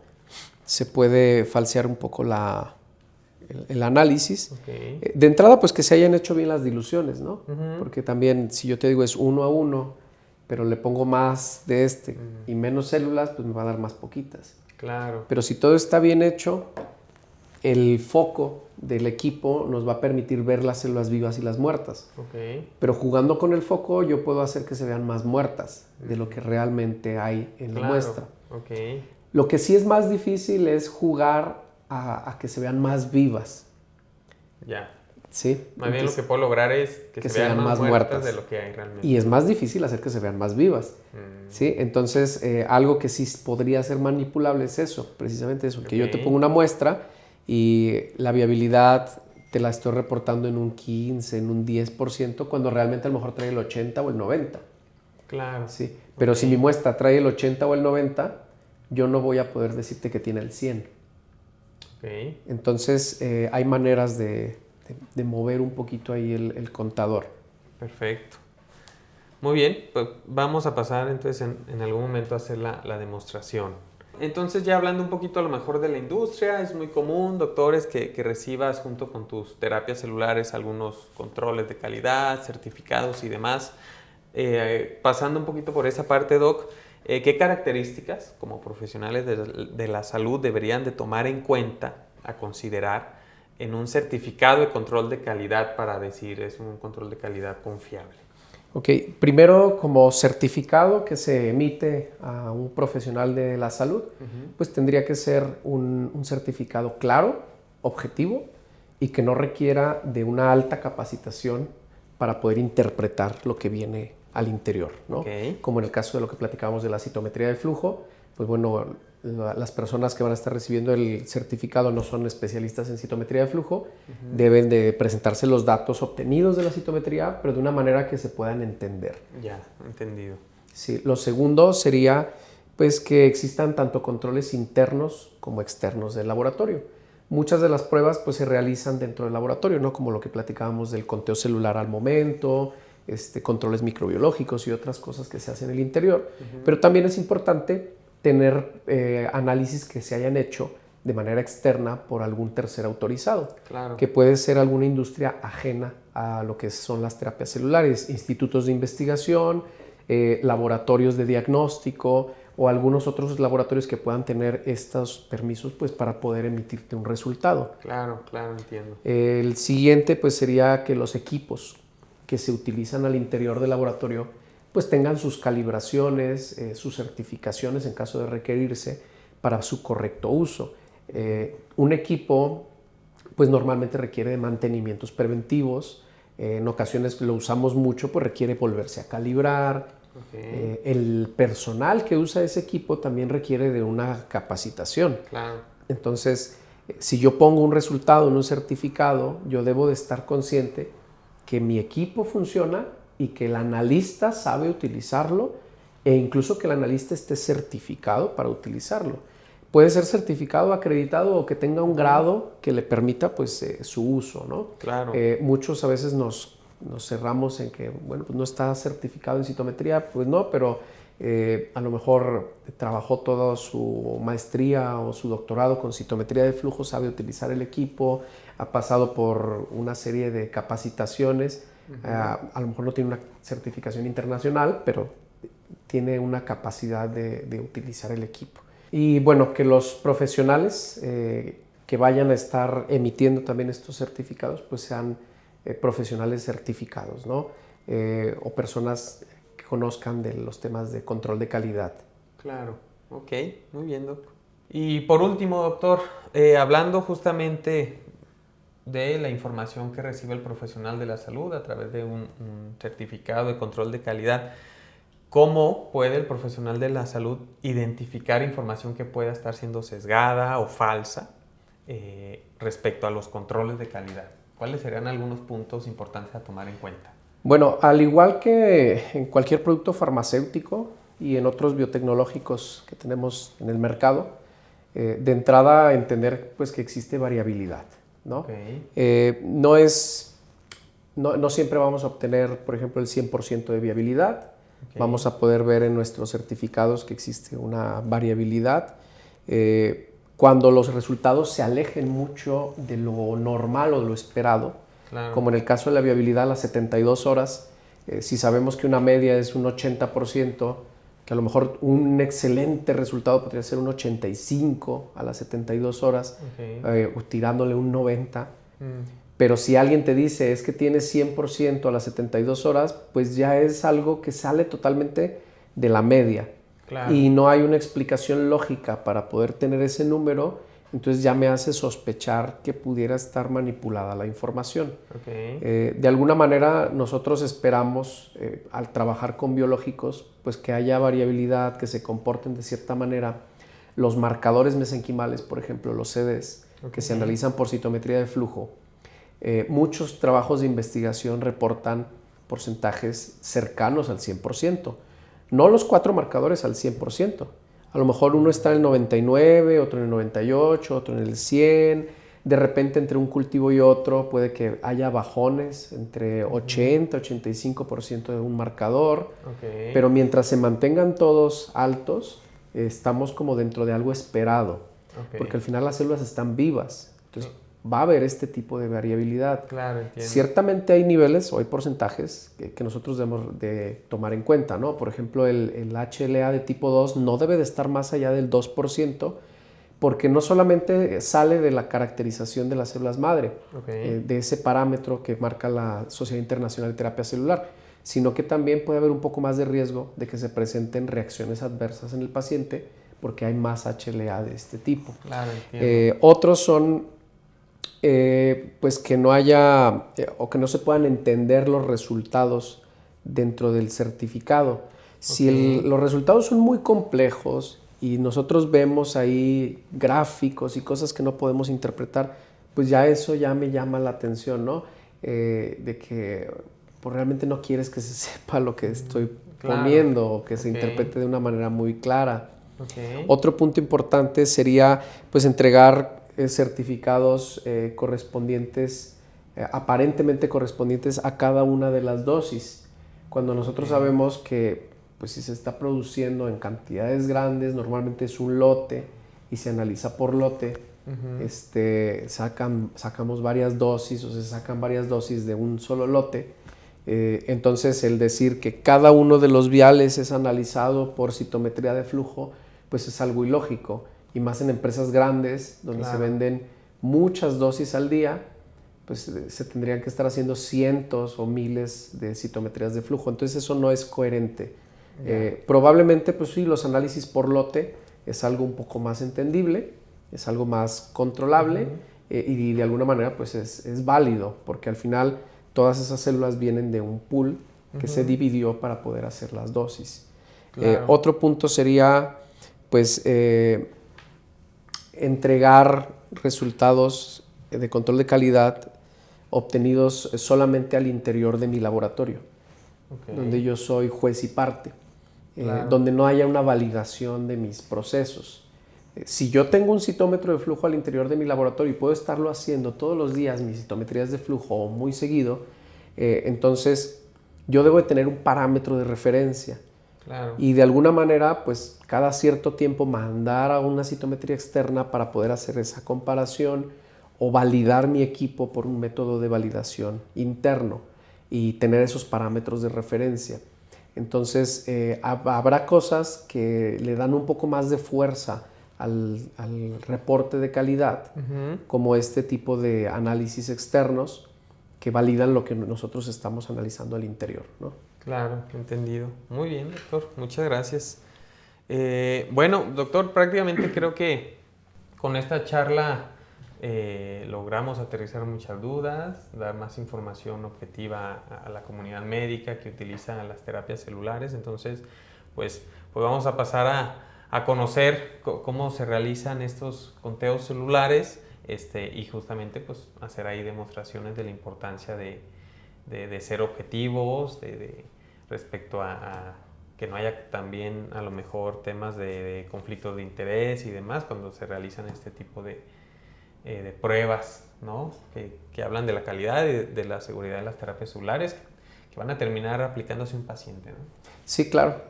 se puede falsear un poco el análisis. Ok. De entrada, pues que se hayan hecho bien las diluciones, ¿no? Ujú. Porque también, si yo te digo es 1:1, pero le pongo más de y menos células, pues me va a dar más poquitas. Claro. Pero si todo está bien hecho, el foco del equipo nos va a permitir ver las células vivas y las muertas. Ok. Pero jugando con el foco, yo puedo hacer que se vean más muertas de lo que realmente hay en la Claro. muestra. Ok. Lo que sí es más difícil es jugar a que se vean más vivas. Ya. ¿Sí? Más bien lo que puedo lograr es que se vean más muertas de lo que hay realmente. Y es más difícil hacer que se vean más vivas. ¿Sí? Entonces, algo que sí podría ser manipulable es eso, precisamente eso, que yo te pongo una muestra y la viabilidad te la estoy reportando en un 15, en un 10%, cuando realmente a lo mejor trae el 80 o el 90. Claro. ¿Sí? Pero si mi muestra trae el 80 o el 90, yo no voy a poder decirte que tiene el 100. Ok. Entonces, hay maneras de mover un poquito ahí el contador. Perfecto. Muy bien, pues vamos a pasar entonces en algún momento a hacer la demostración. Entonces ya hablando un poquito a lo mejor de la industria, es muy común, doctores, que recibas junto con tus terapias celulares algunos controles de calidad, certificados y demás. Pasando un poquito por esa parte, Doc, ¿qué características como profesionales de la salud deberían de tomar en cuenta, a considerar, en un certificado de control de calidad para decir es un control de calidad confiable? Ok, primero como certificado que se emite a un profesional de la salud, pues tendría que ser un certificado claro, objetivo y que no requiera de una alta capacitación para poder interpretar lo que viene al interior, ¿no? Okay. Como en el caso de lo que platicábamos de la citometría de flujo, pues bueno, las personas que van a estar recibiendo el certificado no son especialistas en citometría de flujo, deben de presentarse los datos obtenidos de la citometría, pero de una manera que se puedan entender. Ya, entendido. Sí, lo segundo sería pues que existan tanto controles internos como externos del laboratorio. Muchas de las pruebas pues se realizan dentro del laboratorio, ¿no? Como lo que platicábamos del conteo celular al momento, controles microbiológicos y otras cosas que se hacen en el interior, pero también es importante tener análisis que se hayan hecho de manera externa por algún tercer autorizado, Claro. que puede ser alguna industria ajena a lo que son las terapias celulares, institutos de investigación, laboratorios de diagnóstico o algunos otros laboratorios que puedan tener estos permisos pues, para poder emitirte un resultado. Claro, claro, entiendo. El siguiente pues, sería que los equipos que se utilizan al interior del laboratorio pues tengan sus calibraciones, sus certificaciones en caso de requerirse para su correcto uso. Un equipo pues normalmente requiere de mantenimientos preventivos, en ocasiones lo usamos mucho, pues requiere volverse a calibrar. Okay. El personal que usa ese equipo también requiere de una capacitación. Claro. Entonces, si yo pongo un resultado en un certificado, yo debo de estar consciente que mi equipo funciona y que el analista sabe utilizarlo e incluso que el analista esté certificado para utilizarlo. Puede ser certificado, acreditado o que tenga un grado que le permita pues, su uso, ¿no? Claro. Muchos a veces nos cerramos en que, bueno, pues no está certificado en citometría, pues no, pero a lo mejor trabajó toda su maestría o su doctorado con citometría de flujo, sabe utilizar el equipo, ha pasado por una serie de capacitaciones, a lo mejor no tiene una certificación internacional, pero tiene una capacidad de utilizar el equipo. Y bueno, que los profesionales que vayan a estar emitiendo también estos certificados, pues sean profesionales certificados, ¿no? O personas conozcan de los temas de control de calidad. Claro, ok, muy bien, doctor. Y por último, doctor, hablando justamente de la información que recibe el profesional de la salud a través de un certificado de control de calidad, ¿cómo puede el profesional de la salud identificar información que pueda estar siendo sesgada o falsa respecto a los controles de calidad? ¿Cuáles serían algunos puntos importantes a tomar en cuenta? Bueno, al igual que en cualquier producto farmacéutico y en otros biotecnológicos que tenemos en el mercado, de entrada entender pues, que existe variabilidad, ¿no? Okay. No siempre vamos a obtener, por ejemplo, el 100% de viabilidad. Okay. Vamos a poder ver en nuestros certificados que existe una variabilidad. Cuando los resultados se alejen mucho de lo normal o de lo esperado, claro, como en el caso de la viabilidad a las 72 horas, si sabemos que una media es un 80%, que a lo mejor un excelente resultado podría ser un 85 a las 72 horas, okay, tirándole un 90. Pero si alguien te dice es que tienes 100% a las 72 horas, pues ya es algo que sale totalmente de la media. Claro. Y no hay una explicación lógica para poder tener ese número, entonces ya me hace sospechar que pudiera estar manipulada la información. Okay. De alguna manera nosotros esperamos, al trabajar con biológicos, pues que haya variabilidad, que se comporten de cierta manera. Los marcadores mesenquimales, por ejemplo, los CDs, okay, que se analizan por citometría de flujo, muchos trabajos de investigación reportan porcentajes cercanos al 100%. No los 4 marcadores al 100%. A lo mejor uno está en el 99, otro en el 98, otro en el 100. De repente entre un cultivo y otro puede que haya bajones entre 80 y 85% de un marcador. Okay. Pero mientras se mantengan todos altos, estamos como dentro de algo esperado. Okay. Porque al final las células están vivas. Entonces va a haber este tipo de variabilidad. Claro, entiendo. Ciertamente hay niveles o hay porcentajes que nosotros debemos de tomar en cuenta, ¿no? Por ejemplo, el HLA de tipo 2 no debe de estar más allá del 2%, porque no solamente sale de la caracterización de las células madre, okay, de ese parámetro que marca la Sociedad Internacional de Terapia Celular, sino que también puede haber un poco más de riesgo de que se presenten reacciones adversas en el paciente porque hay más HLA de este tipo. Claro, entiendo. Otros son pues que no haya o que no se puedan entender los resultados dentro del certificado. Si los resultados son muy complejos y nosotros vemos ahí gráficos y cosas que no podemos interpretar, pues ya eso ya me llama la atención, ¿no? De que pues realmente no quieres que se sepa lo que estoy poniendo o que se interprete de una manera muy clara. Otro punto importante sería pues entregar certificados correspondientes, aparentemente correspondientes a cada una de las dosis. Cuando nosotros sabemos que pues, si se está produciendo en cantidades grandes, normalmente es un lote y se analiza por lote, sacamos varias dosis o se sacan varias dosis de un solo lote. Entonces el decir que cada uno de los viales es analizado por citometría de flujo, pues es algo ilógico. Y más en empresas grandes, donde se venden muchas dosis al día, pues se tendrían que estar haciendo cientos o miles de citometrías de flujo. Entonces eso no es coherente. Probablemente, pues sí, los análisis por lote es algo un poco más entendible, es algo más controlable y de alguna manera pues es válido, porque al final todas esas células vienen de un pool que se dividió para poder hacer las dosis. Claro. Otro punto sería, pues, entregar resultados de control de calidad obtenidos solamente al interior de mi laboratorio, donde yo soy juez y parte, donde no haya una validación de mis procesos. Si yo tengo un citómetro de flujo al interior de mi laboratorio y puedo estarlo haciendo todos los días, mis citometrías de flujo o muy seguido, entonces yo debo de tener un parámetro de referencia. Claro. Y de alguna manera, pues cada cierto tiempo mandar a una citometría externa para poder hacer esa comparación o validar mi equipo por un método de validación interno y tener esos parámetros de referencia. Entonces, habrá cosas que le dan un poco más de fuerza al reporte de calidad, como este tipo de análisis externos, que validan lo que nosotros estamos analizando al interior, ¿no? Claro, entendido. Muy bien, doctor. Muchas gracias. Bueno, doctor, prácticamente creo que con esta charla logramos aterrizar muchas dudas, dar más información objetiva a la comunidad médica que utiliza las terapias celulares. Entonces, pues vamos a pasar a conocer cómo se realizan estos conteos celulares y justamente pues hacer ahí demostraciones de la importancia de ser objetivos, respecto a que no haya también a lo mejor temas de conflictos de interés y demás cuando se realizan este tipo de pruebas, ¿no? que hablan de la calidad y de la seguridad de las terapias celulares que van a terminar aplicándose a un paciente, ¿no? Sí, claro,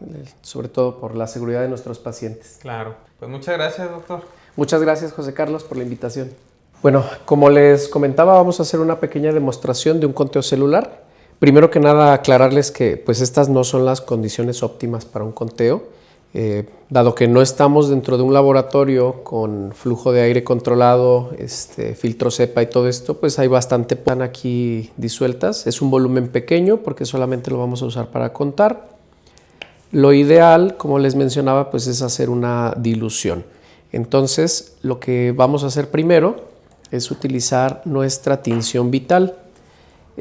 sobre todo por la seguridad de nuestros pacientes. Claro. Pues muchas gracias, doctor. Muchas gracias, José Carlos, por la invitación. Bueno, como les comentaba, vamos a hacer una pequeña demostración de un conteo celular. Primero que nada, aclararles que pues estas no son las condiciones óptimas para un conteo. Dado que no estamos dentro de un laboratorio con flujo de aire controlado, filtro cepa y todo esto, pues hay bastante pan aquí disueltas. Es un volumen pequeño porque solamente lo vamos a usar para contar. Lo ideal, como les mencionaba, pues es hacer una dilución. Entonces, lo que vamos a hacer primero es utilizar nuestra tinción vital.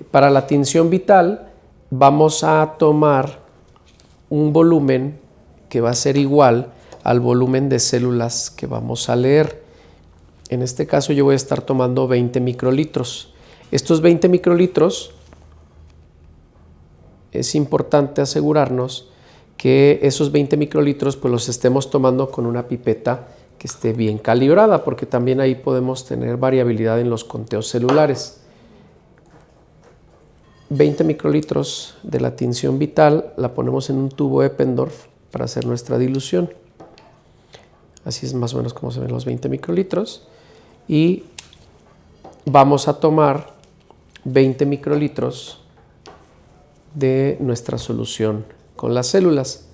Para la tinción vital vamos a tomar un volumen que va a ser igual al volumen de células que vamos a leer. En este caso yo voy a estar tomando 20 microlitros. Estos 20 microlitros es importante asegurarnos que esos 20 microlitros pues los estemos tomando con una pipeta que esté bien calibrada, porque también ahí podemos tener variabilidad en los conteos celulares. 20 microlitros de la tinción vital la ponemos en un tubo Eppendorf para hacer nuestra dilución. Así es más o menos como se ven los 20 microlitros. Y vamos a tomar 20 microlitros de nuestra solución con las células.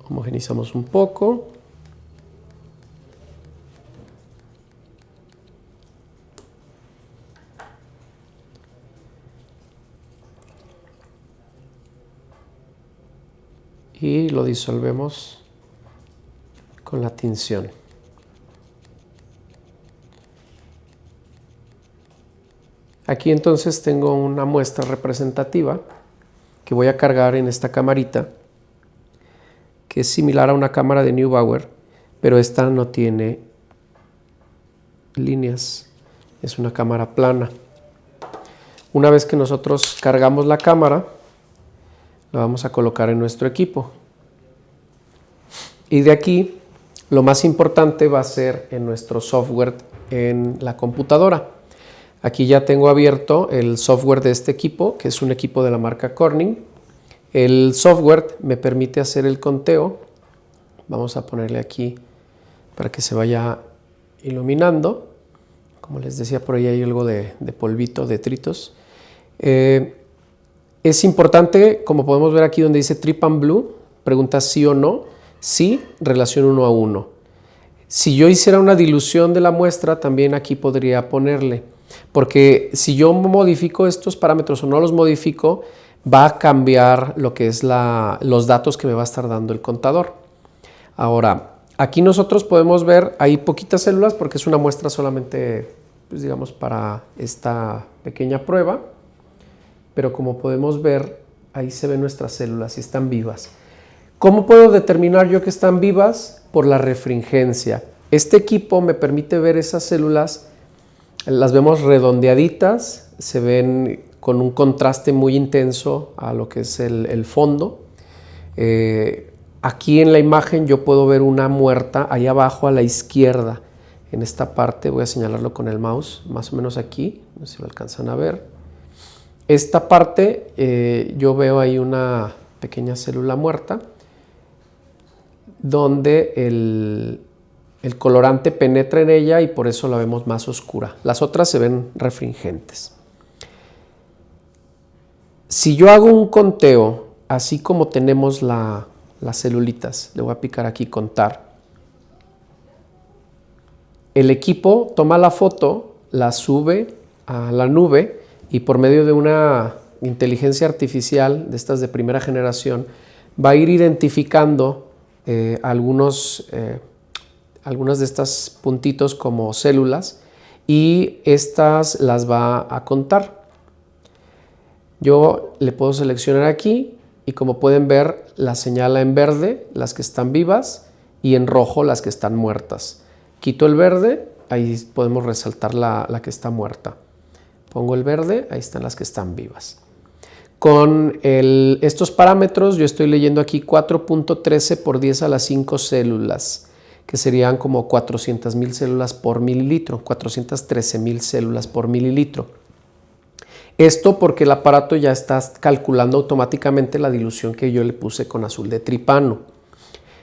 Homogenizamos un poco. Y lo disolvemos con la tinción. Aquí entonces tengo una muestra representativa que voy a cargar en esta camarita, que es similar a una cámara de Neubauer, pero esta no tiene líneas, es una cámara plana. Una vez que nosotros cargamos la cámara, la vamos a colocar en nuestro equipo. Y de aquí, lo más importante va a ser en nuestro software en la computadora. Aquí ya tengo abierto el software de este equipo, que es un equipo de la marca Corning. El software me permite hacer el conteo. Vamos a ponerle aquí para que se vaya iluminando. Como les decía, por ahí hay algo de polvito, detritos. Es importante, como podemos ver aquí donde dice Trip and Blue, pregunta sí o no. Sí, relación 1 a 1. Si yo hiciera una dilución de la muestra, también aquí podría ponerle. Porque si yo modifico estos parámetros o no los modifico, va a cambiar lo que es los datos que me va a estar dando el contador. Ahora, aquí nosotros podemos ver, hay poquitas células porque es una muestra solamente, pues digamos, para esta pequeña prueba. Pero como podemos ver, ahí se ven nuestras células y están vivas. ¿Cómo puedo determinar yo que están vivas? Por la refringencia. Este equipo me permite ver esas células, las vemos redondeaditas, se ven con un contraste muy intenso a lo que es el fondo. Aquí en la imagen yo puedo ver una muerta ahí abajo a la izquierda. En esta parte voy a señalarlo con el mouse, más o menos aquí, no sé si lo alcanzan a ver. Esta parte yo veo ahí una pequeña célula muerta donde el colorante penetra en ella y por eso la vemos más oscura. Las otras se ven refringentes. Si yo hago un conteo, así como tenemos las celulitas, le voy a picar aquí contar. El equipo toma la foto, la sube a la nube y por medio de una inteligencia artificial de estas de primera generación va a ir identificando algunas de estas puntitos como células y estas las va a contar. Yo le puedo seleccionar aquí y como pueden ver la señala en verde las que están vivas y en rojo las que están muertas. Quito el verde, ahí podemos resaltar la que está muerta. Pongo el verde, ahí están las que están vivas. Con estos parámetros yo estoy leyendo aquí 4.13 por 10 a la 5 células, que serían como 400,000 células por mililitro, 413,000 células por mililitro. Esto porque el aparato ya está calculando automáticamente la dilución que yo le puse con azul de tripano.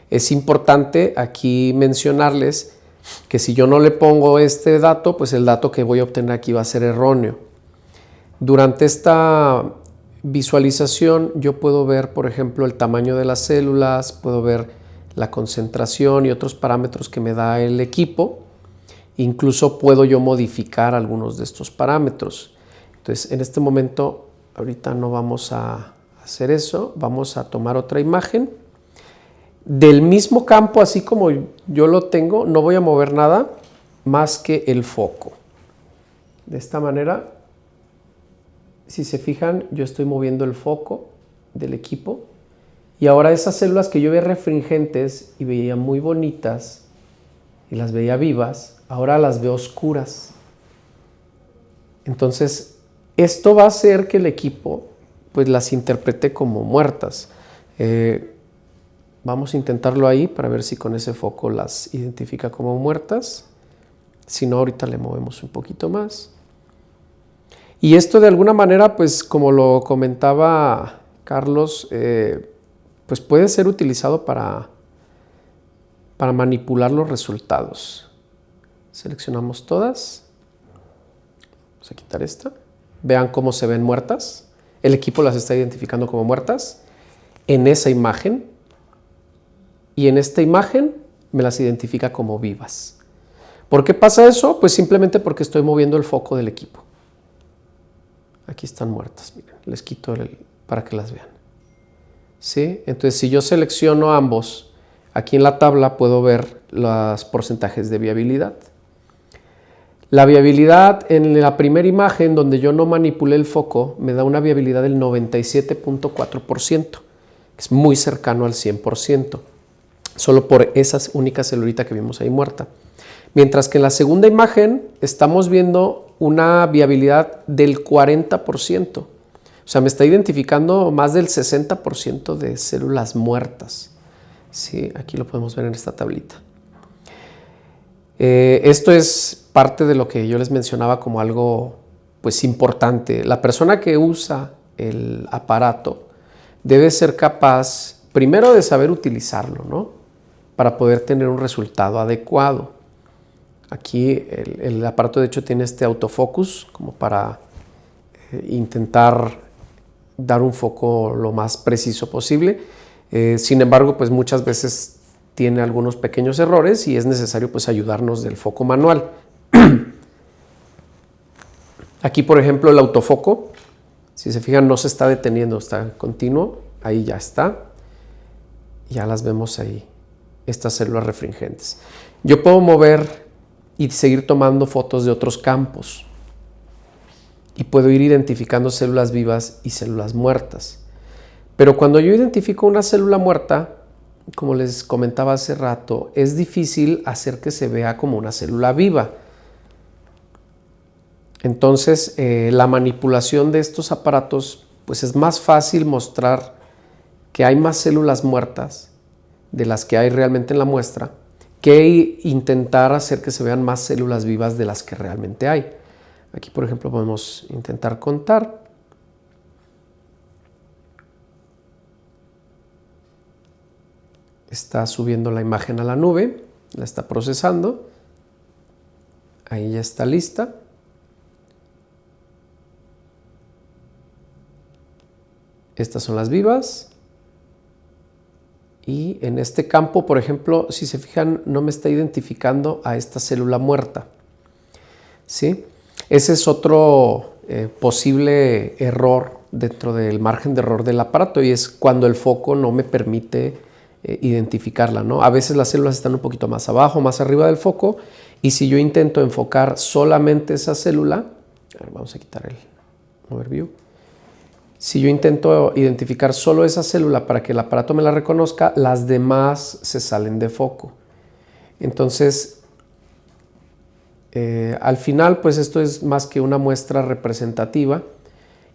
Es importante aquí mencionarles que si yo no le pongo este dato, pues el dato que voy a obtener aquí va a ser erróneo. Durante esta visualización yo puedo ver, por ejemplo, el tamaño de las células, puedo ver la concentración y otros parámetros que me da el equipo. Incluso puedo yo modificar algunos de estos parámetros. Entonces, en este momento, ahorita no vamos a hacer eso. Vamos a tomar otra imagen. Del mismo campo, así como yo lo tengo, no voy a mover nada más que el foco. De esta manera, si se fijan, yo estoy moviendo el foco del equipo. Y ahora esas células que yo veía refringentes y veía muy bonitas y las veía vivas, ahora las veo oscuras. Entonces, esto va a hacer que el equipo pues las interprete como muertas. Vamos a intentarlo ahí para ver si con ese foco las identifica como muertas. Si no, ahorita le movemos un poquito más. Y esto de alguna manera, pues como lo comentaba Carlos, pues puede ser utilizado para manipular los resultados. Seleccionamos todas. Vamos a quitar esta. Vean cómo se ven muertas. El equipo las está identificando como muertas en esa imagen. Y en esta imagen me las identifica como vivas. ¿Por qué pasa eso? Pues simplemente porque estoy moviendo el foco del equipo. Aquí están muertas. Miren, les quito para que las vean. ¿Sí? Entonces, si yo selecciono ambos, aquí en la tabla puedo ver los porcentajes de viabilidad. La viabilidad en la primera imagen, donde yo no manipulé el foco, me da una viabilidad del 97.4%, que es muy cercano al 100%, solo por esa única celulita que vimos ahí muerta. Mientras que en la segunda imagen estamos viendo una viabilidad del 40%. O sea, me está identificando más del 60% de células muertas. Sí, aquí lo podemos ver en esta tablita. Esto es parte de lo que yo les mencionaba como algo pues importante. La persona que usa el aparato debe ser capaz primero de saber utilizarlo, ¿no? Para poder tener un resultado adecuado. Aquí el aparato de hecho tiene este autofocus como para intentar dar un foco lo más preciso posible. Sin embargo, pues muchas veces tiene algunos pequeños errores y es necesario pues ayudarnos del foco manual. Aquí, por ejemplo, el autofoco, si se fijan, no se está deteniendo, está continuo. Ahí ya está. Ya las vemos ahí, estas células refringentes. Yo puedo mover y seguir tomando fotos de otros campos. Y puedo ir identificando células vivas y células muertas. Pero cuando yo identifico una célula muerta, como les comentaba hace rato, es difícil hacer que se vea como una célula viva. Entonces, la manipulación de estos aparatos, pues es más fácil mostrar que hay más células muertas de las que hay realmente en la muestra, que intentar hacer que se vean más células vivas de las que realmente hay. Aquí, por ejemplo, podemos intentar contar. Está subiendo la imagen a la nube, la está procesando. Ahí ya está lista. Estas son las vivas. Y en este campo, por ejemplo, si se fijan, no me está identificando a esta célula muerta. ¿Sí? Ese es otro posible error dentro del margen de error del aparato, y es cuando el foco no me permite identificarla, ¿no? A veces las células están un poquito más abajo, más arriba del foco, y si yo intento enfocar solamente esa célula, a ver, vamos a quitar el overview. Si yo intento identificar solo esa célula para que el aparato me la reconozca, las demás se salen de foco. Entonces, al final, pues esto es más que una muestra representativa,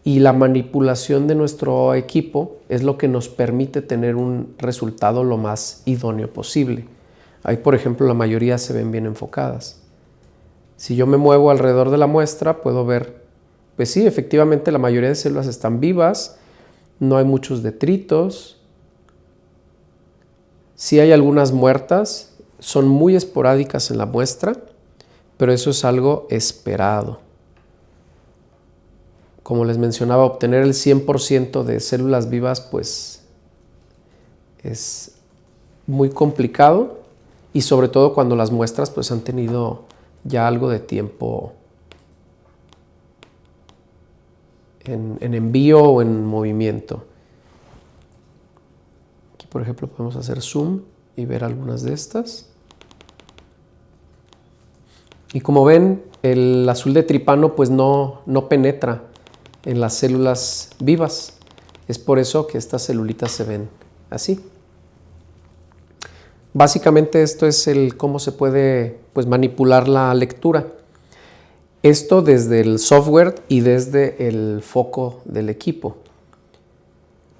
y la manipulación de nuestro equipo es lo que nos permite tener un resultado lo más idóneo posible. Ahí, por ejemplo, la mayoría se ven bien enfocadas. Si yo me muevo alrededor de la muestra, puedo ver, pues sí, efectivamente la mayoría de células están vivas, no hay muchos detritos. Sí hay algunas muertas, son muy esporádicas en la muestra, pero eso es algo esperado. Como les mencionaba, obtener el 100% de células vivas pues es muy complicado, y sobre todo cuando las muestras pues han tenido ya algo de tiempo en envío o en movimiento. Aquí, por ejemplo, podemos hacer zoom y ver algunas de estas. Y como ven, el azul de tripano pues no penetra en las células vivas. Es por eso que estas celulitas se ven así. Básicamente esto es cómo se puede pues manipular la lectura. Esto desde el software y desde el foco del equipo.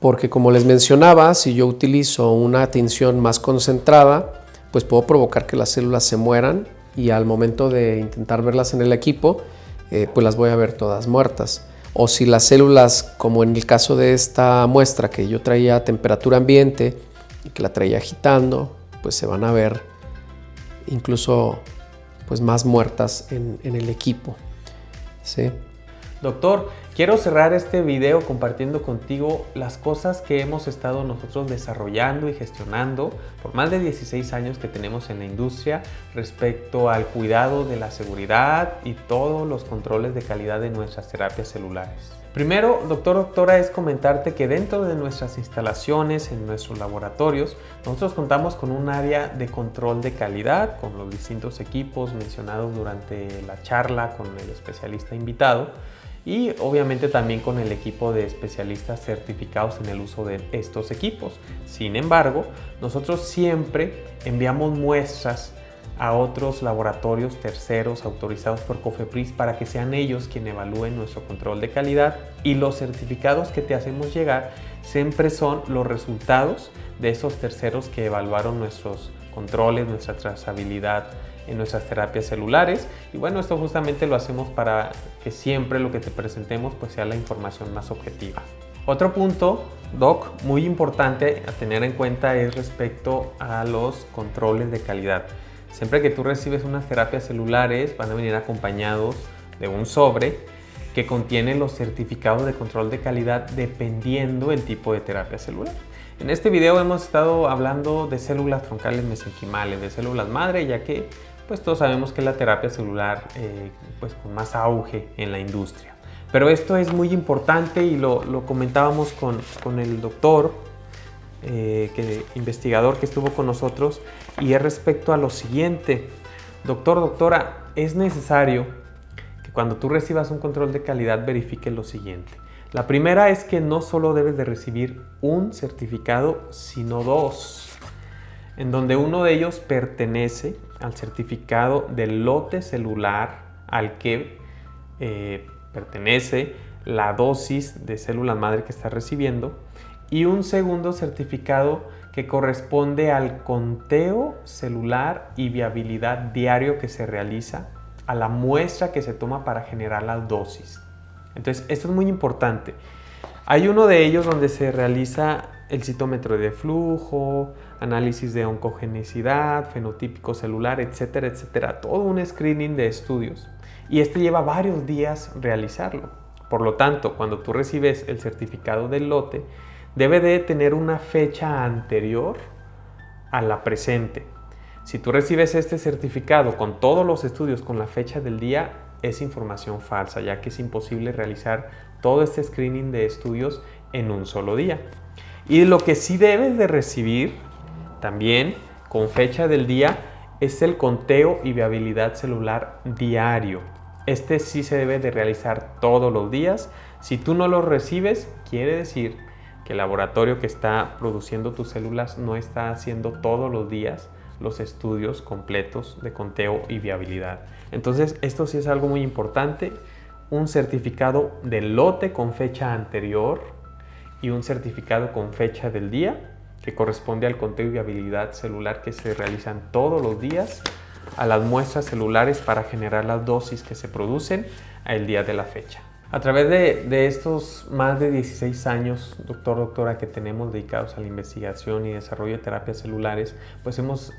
Porque como les mencionaba, si yo utilizo una tinción más concentrada, pues puedo provocar que las células se mueran, y al momento de intentar verlas en el equipo, pues las voy a ver todas muertas. O si las células, como en el caso de esta muestra que yo traía a temperatura ambiente y que la traía agitando, pues se van a ver incluso pues más muertas en el equipo. ¿Sí? Doctor, quiero cerrar este video compartiendo contigo las cosas que hemos estado nosotros desarrollando y gestionando por más de 16 años que tenemos en la industria respecto al cuidado de la seguridad y todos los controles de calidad de nuestras terapias celulares. Primero, doctora, es comentarte que dentro de nuestras instalaciones, en nuestros laboratorios, nosotros contamos con un área de control de calidad con los distintos equipos mencionados durante la charla con el especialista invitado, y obviamente también con el equipo de especialistas certificados en el uso de estos equipos. Sin embargo, nosotros siempre enviamos muestras a otros laboratorios terceros autorizados por COFEPRIS para que sean ellos quienes evalúen nuestro control de calidad, y los certificados que te hacemos llegar siempre son los resultados de esos terceros que evaluaron nuestros controles, nuestra trazabilidad en nuestras terapias celulares. Y bueno, esto justamente lo hacemos para que siempre lo que te presentemos pues sea la información más objetiva. Otro punto, Doc, muy importante a tener en cuenta es respecto a los controles de calidad. Siempre que tú recibes unas terapias celulares van a venir acompañados de un sobre que contiene los certificados de control de calidad dependiendo del tipo de terapia celular. En este video hemos estado hablando de células troncales mesenquimales, de células madre, ya que pues todos sabemos que es la terapia celular pues con más auge en la industria. Pero esto es muy importante y lo comentábamos con el doctor, investigador que estuvo con nosotros, y es respecto a lo siguiente. Doctora, es necesario que cuando tú recibas un control de calidad verifiques lo siguiente. La primera es que no solo debes de recibir un certificado, sino dos, en donde uno de ellos pertenece al certificado del lote celular al que pertenece la dosis de células madre que estás recibiendo, y un segundo certificado que corresponde al conteo celular y viabilidad diario que se realiza a la muestra que se toma para generar las dosis. Entonces, esto es muy importante. Hay uno de ellos donde se realiza el citómetro de flujo, análisis de oncogenicidad, fenotípico celular, etcétera, etcétera. Todo un screening de estudios. Y este lleva varios días realizarlo. Por lo tanto, cuando tú recibes el certificado del lote, debe de tener una fecha anterior a la presente. Si tú recibes este certificado con todos los estudios con la fecha del día, es información falsa, ya que es imposible realizar todo este screening de estudios en un solo día. Y lo que sí debes de recibir también con fecha del día es el conteo y viabilidad celular diario. Este sí se debe de realizar todos los días. Si tú no lo recibes, quiere decir que el laboratorio que está produciendo tus células no está haciendo todos los días los estudios completos de conteo y viabilidad. Entonces, esto sí es algo muy importante. Un certificado de lote con fecha anterior y un certificado con fecha del día que corresponde al conteo y viabilidad celular que se realizan todos los días a las muestras celulares para generar las dosis que se producen al día de la fecha. A través de estos más de 16 años, doctora, que tenemos dedicados a la investigación y desarrollo de terapias celulares, pues hemos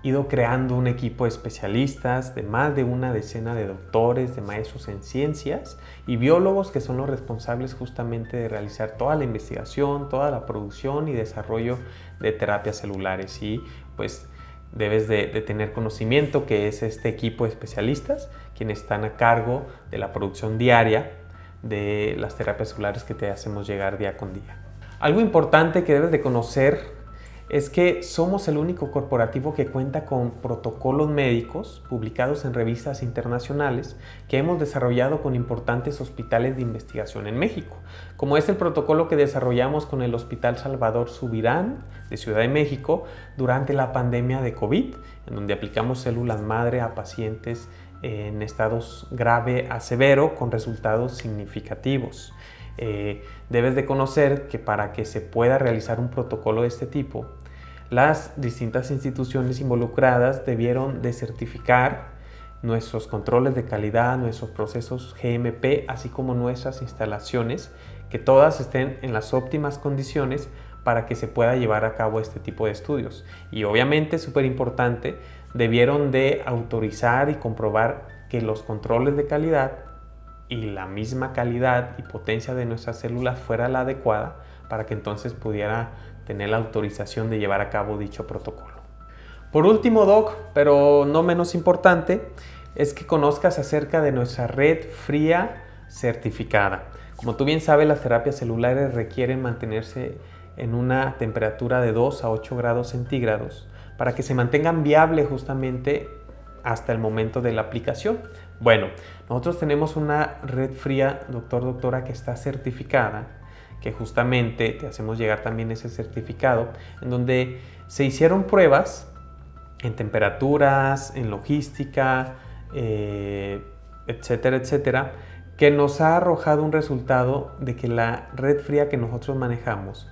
ido creando un equipo de especialistas, de más de una decena de doctores, de maestros en ciencias y biólogos que son los responsables justamente de realizar toda la investigación, toda la producción y desarrollo de terapias celulares. Y pues debes de tener conocimiento que es este equipo de especialistas quienes están a cargo de la producción diaria de las terapias celulares que te hacemos llegar día con día. Algo importante que debes de conocer es que somos el único corporativo que cuenta con protocolos médicos publicados en revistas internacionales que hemos desarrollado con importantes hospitales de investigación en México, como es el protocolo que desarrollamos con el Hospital Salvador Subirán de Ciudad de México durante la pandemia de COVID, en donde aplicamos células madre a pacientes en estados grave a severo con resultados significativos. Debes de conocer que para que se pueda realizar un protocolo de este tipo, las distintas instituciones involucradas debieron de certificar nuestros controles de calidad, nuestros procesos GMP, así como nuestras instalaciones, que todas estén en las óptimas condiciones para que se pueda llevar a cabo este tipo de estudios. Y obviamente, súper importante, debieron de autorizar y comprobar que los controles de calidad y la misma calidad y potencia de nuestras células fuera la adecuada para que entonces pudiera tener la autorización de llevar a cabo dicho protocolo. Por último, Doc, pero no menos importante, es que conozcas acerca de nuestra red fría certificada. Como tú bien sabes, las terapias celulares requieren mantenerse en una temperatura de 2 a 8 grados centígrados para que se mantengan viables justamente hasta el momento de la aplicación. Bueno, nosotros tenemos una red fría, doctora, que está certificada, que justamente te hacemos llegar también ese certificado, en donde se hicieron pruebas en temperaturas, en logística, etcétera, etcétera, que nos ha arrojado un resultado de que la red fría que nosotros manejamos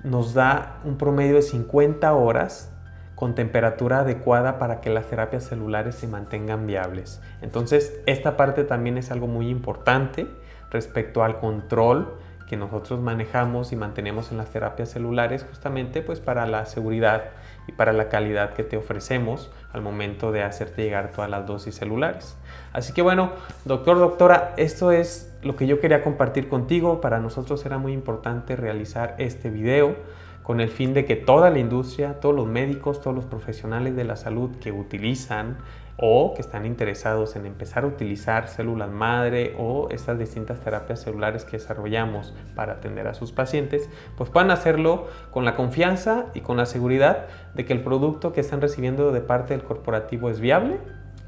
nos da un promedio de 50 horas con temperatura adecuada para que las terapias celulares se mantengan viables. Entonces, esta parte también es algo muy importante respecto al control que nosotros manejamos y mantenemos en las terapias celulares, justamente pues para la seguridad y para la calidad que te ofrecemos al momento de hacerte llegar todas las dosis celulares. Así que bueno, doctora, esto es lo que yo quería compartir contigo. Para nosotros era muy importante realizar este video con el fin de que toda la industria, todos los médicos, todos los profesionales de la salud que utilizan o que están interesados en empezar a utilizar células madre o estas distintas terapias celulares que desarrollamos para atender a sus pacientes, pues puedan hacerlo con la confianza y con la seguridad de que el producto que están recibiendo de parte del corporativo es viable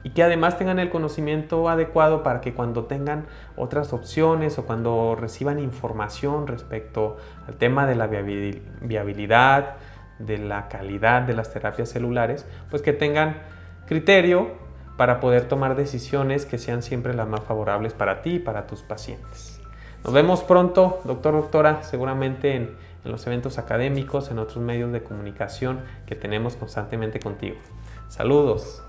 y que además tengan el conocimiento adecuado para que cuando tengan otras opciones o cuando reciban información respecto al tema de la viabilidad, de la calidad de las terapias celulares, pues que tengan criterio para poder tomar decisiones que sean siempre las más favorables para ti y para tus pacientes. Nos vemos pronto, doctora, seguramente en los eventos académicos, en otros medios de comunicación que tenemos constantemente contigo. Saludos.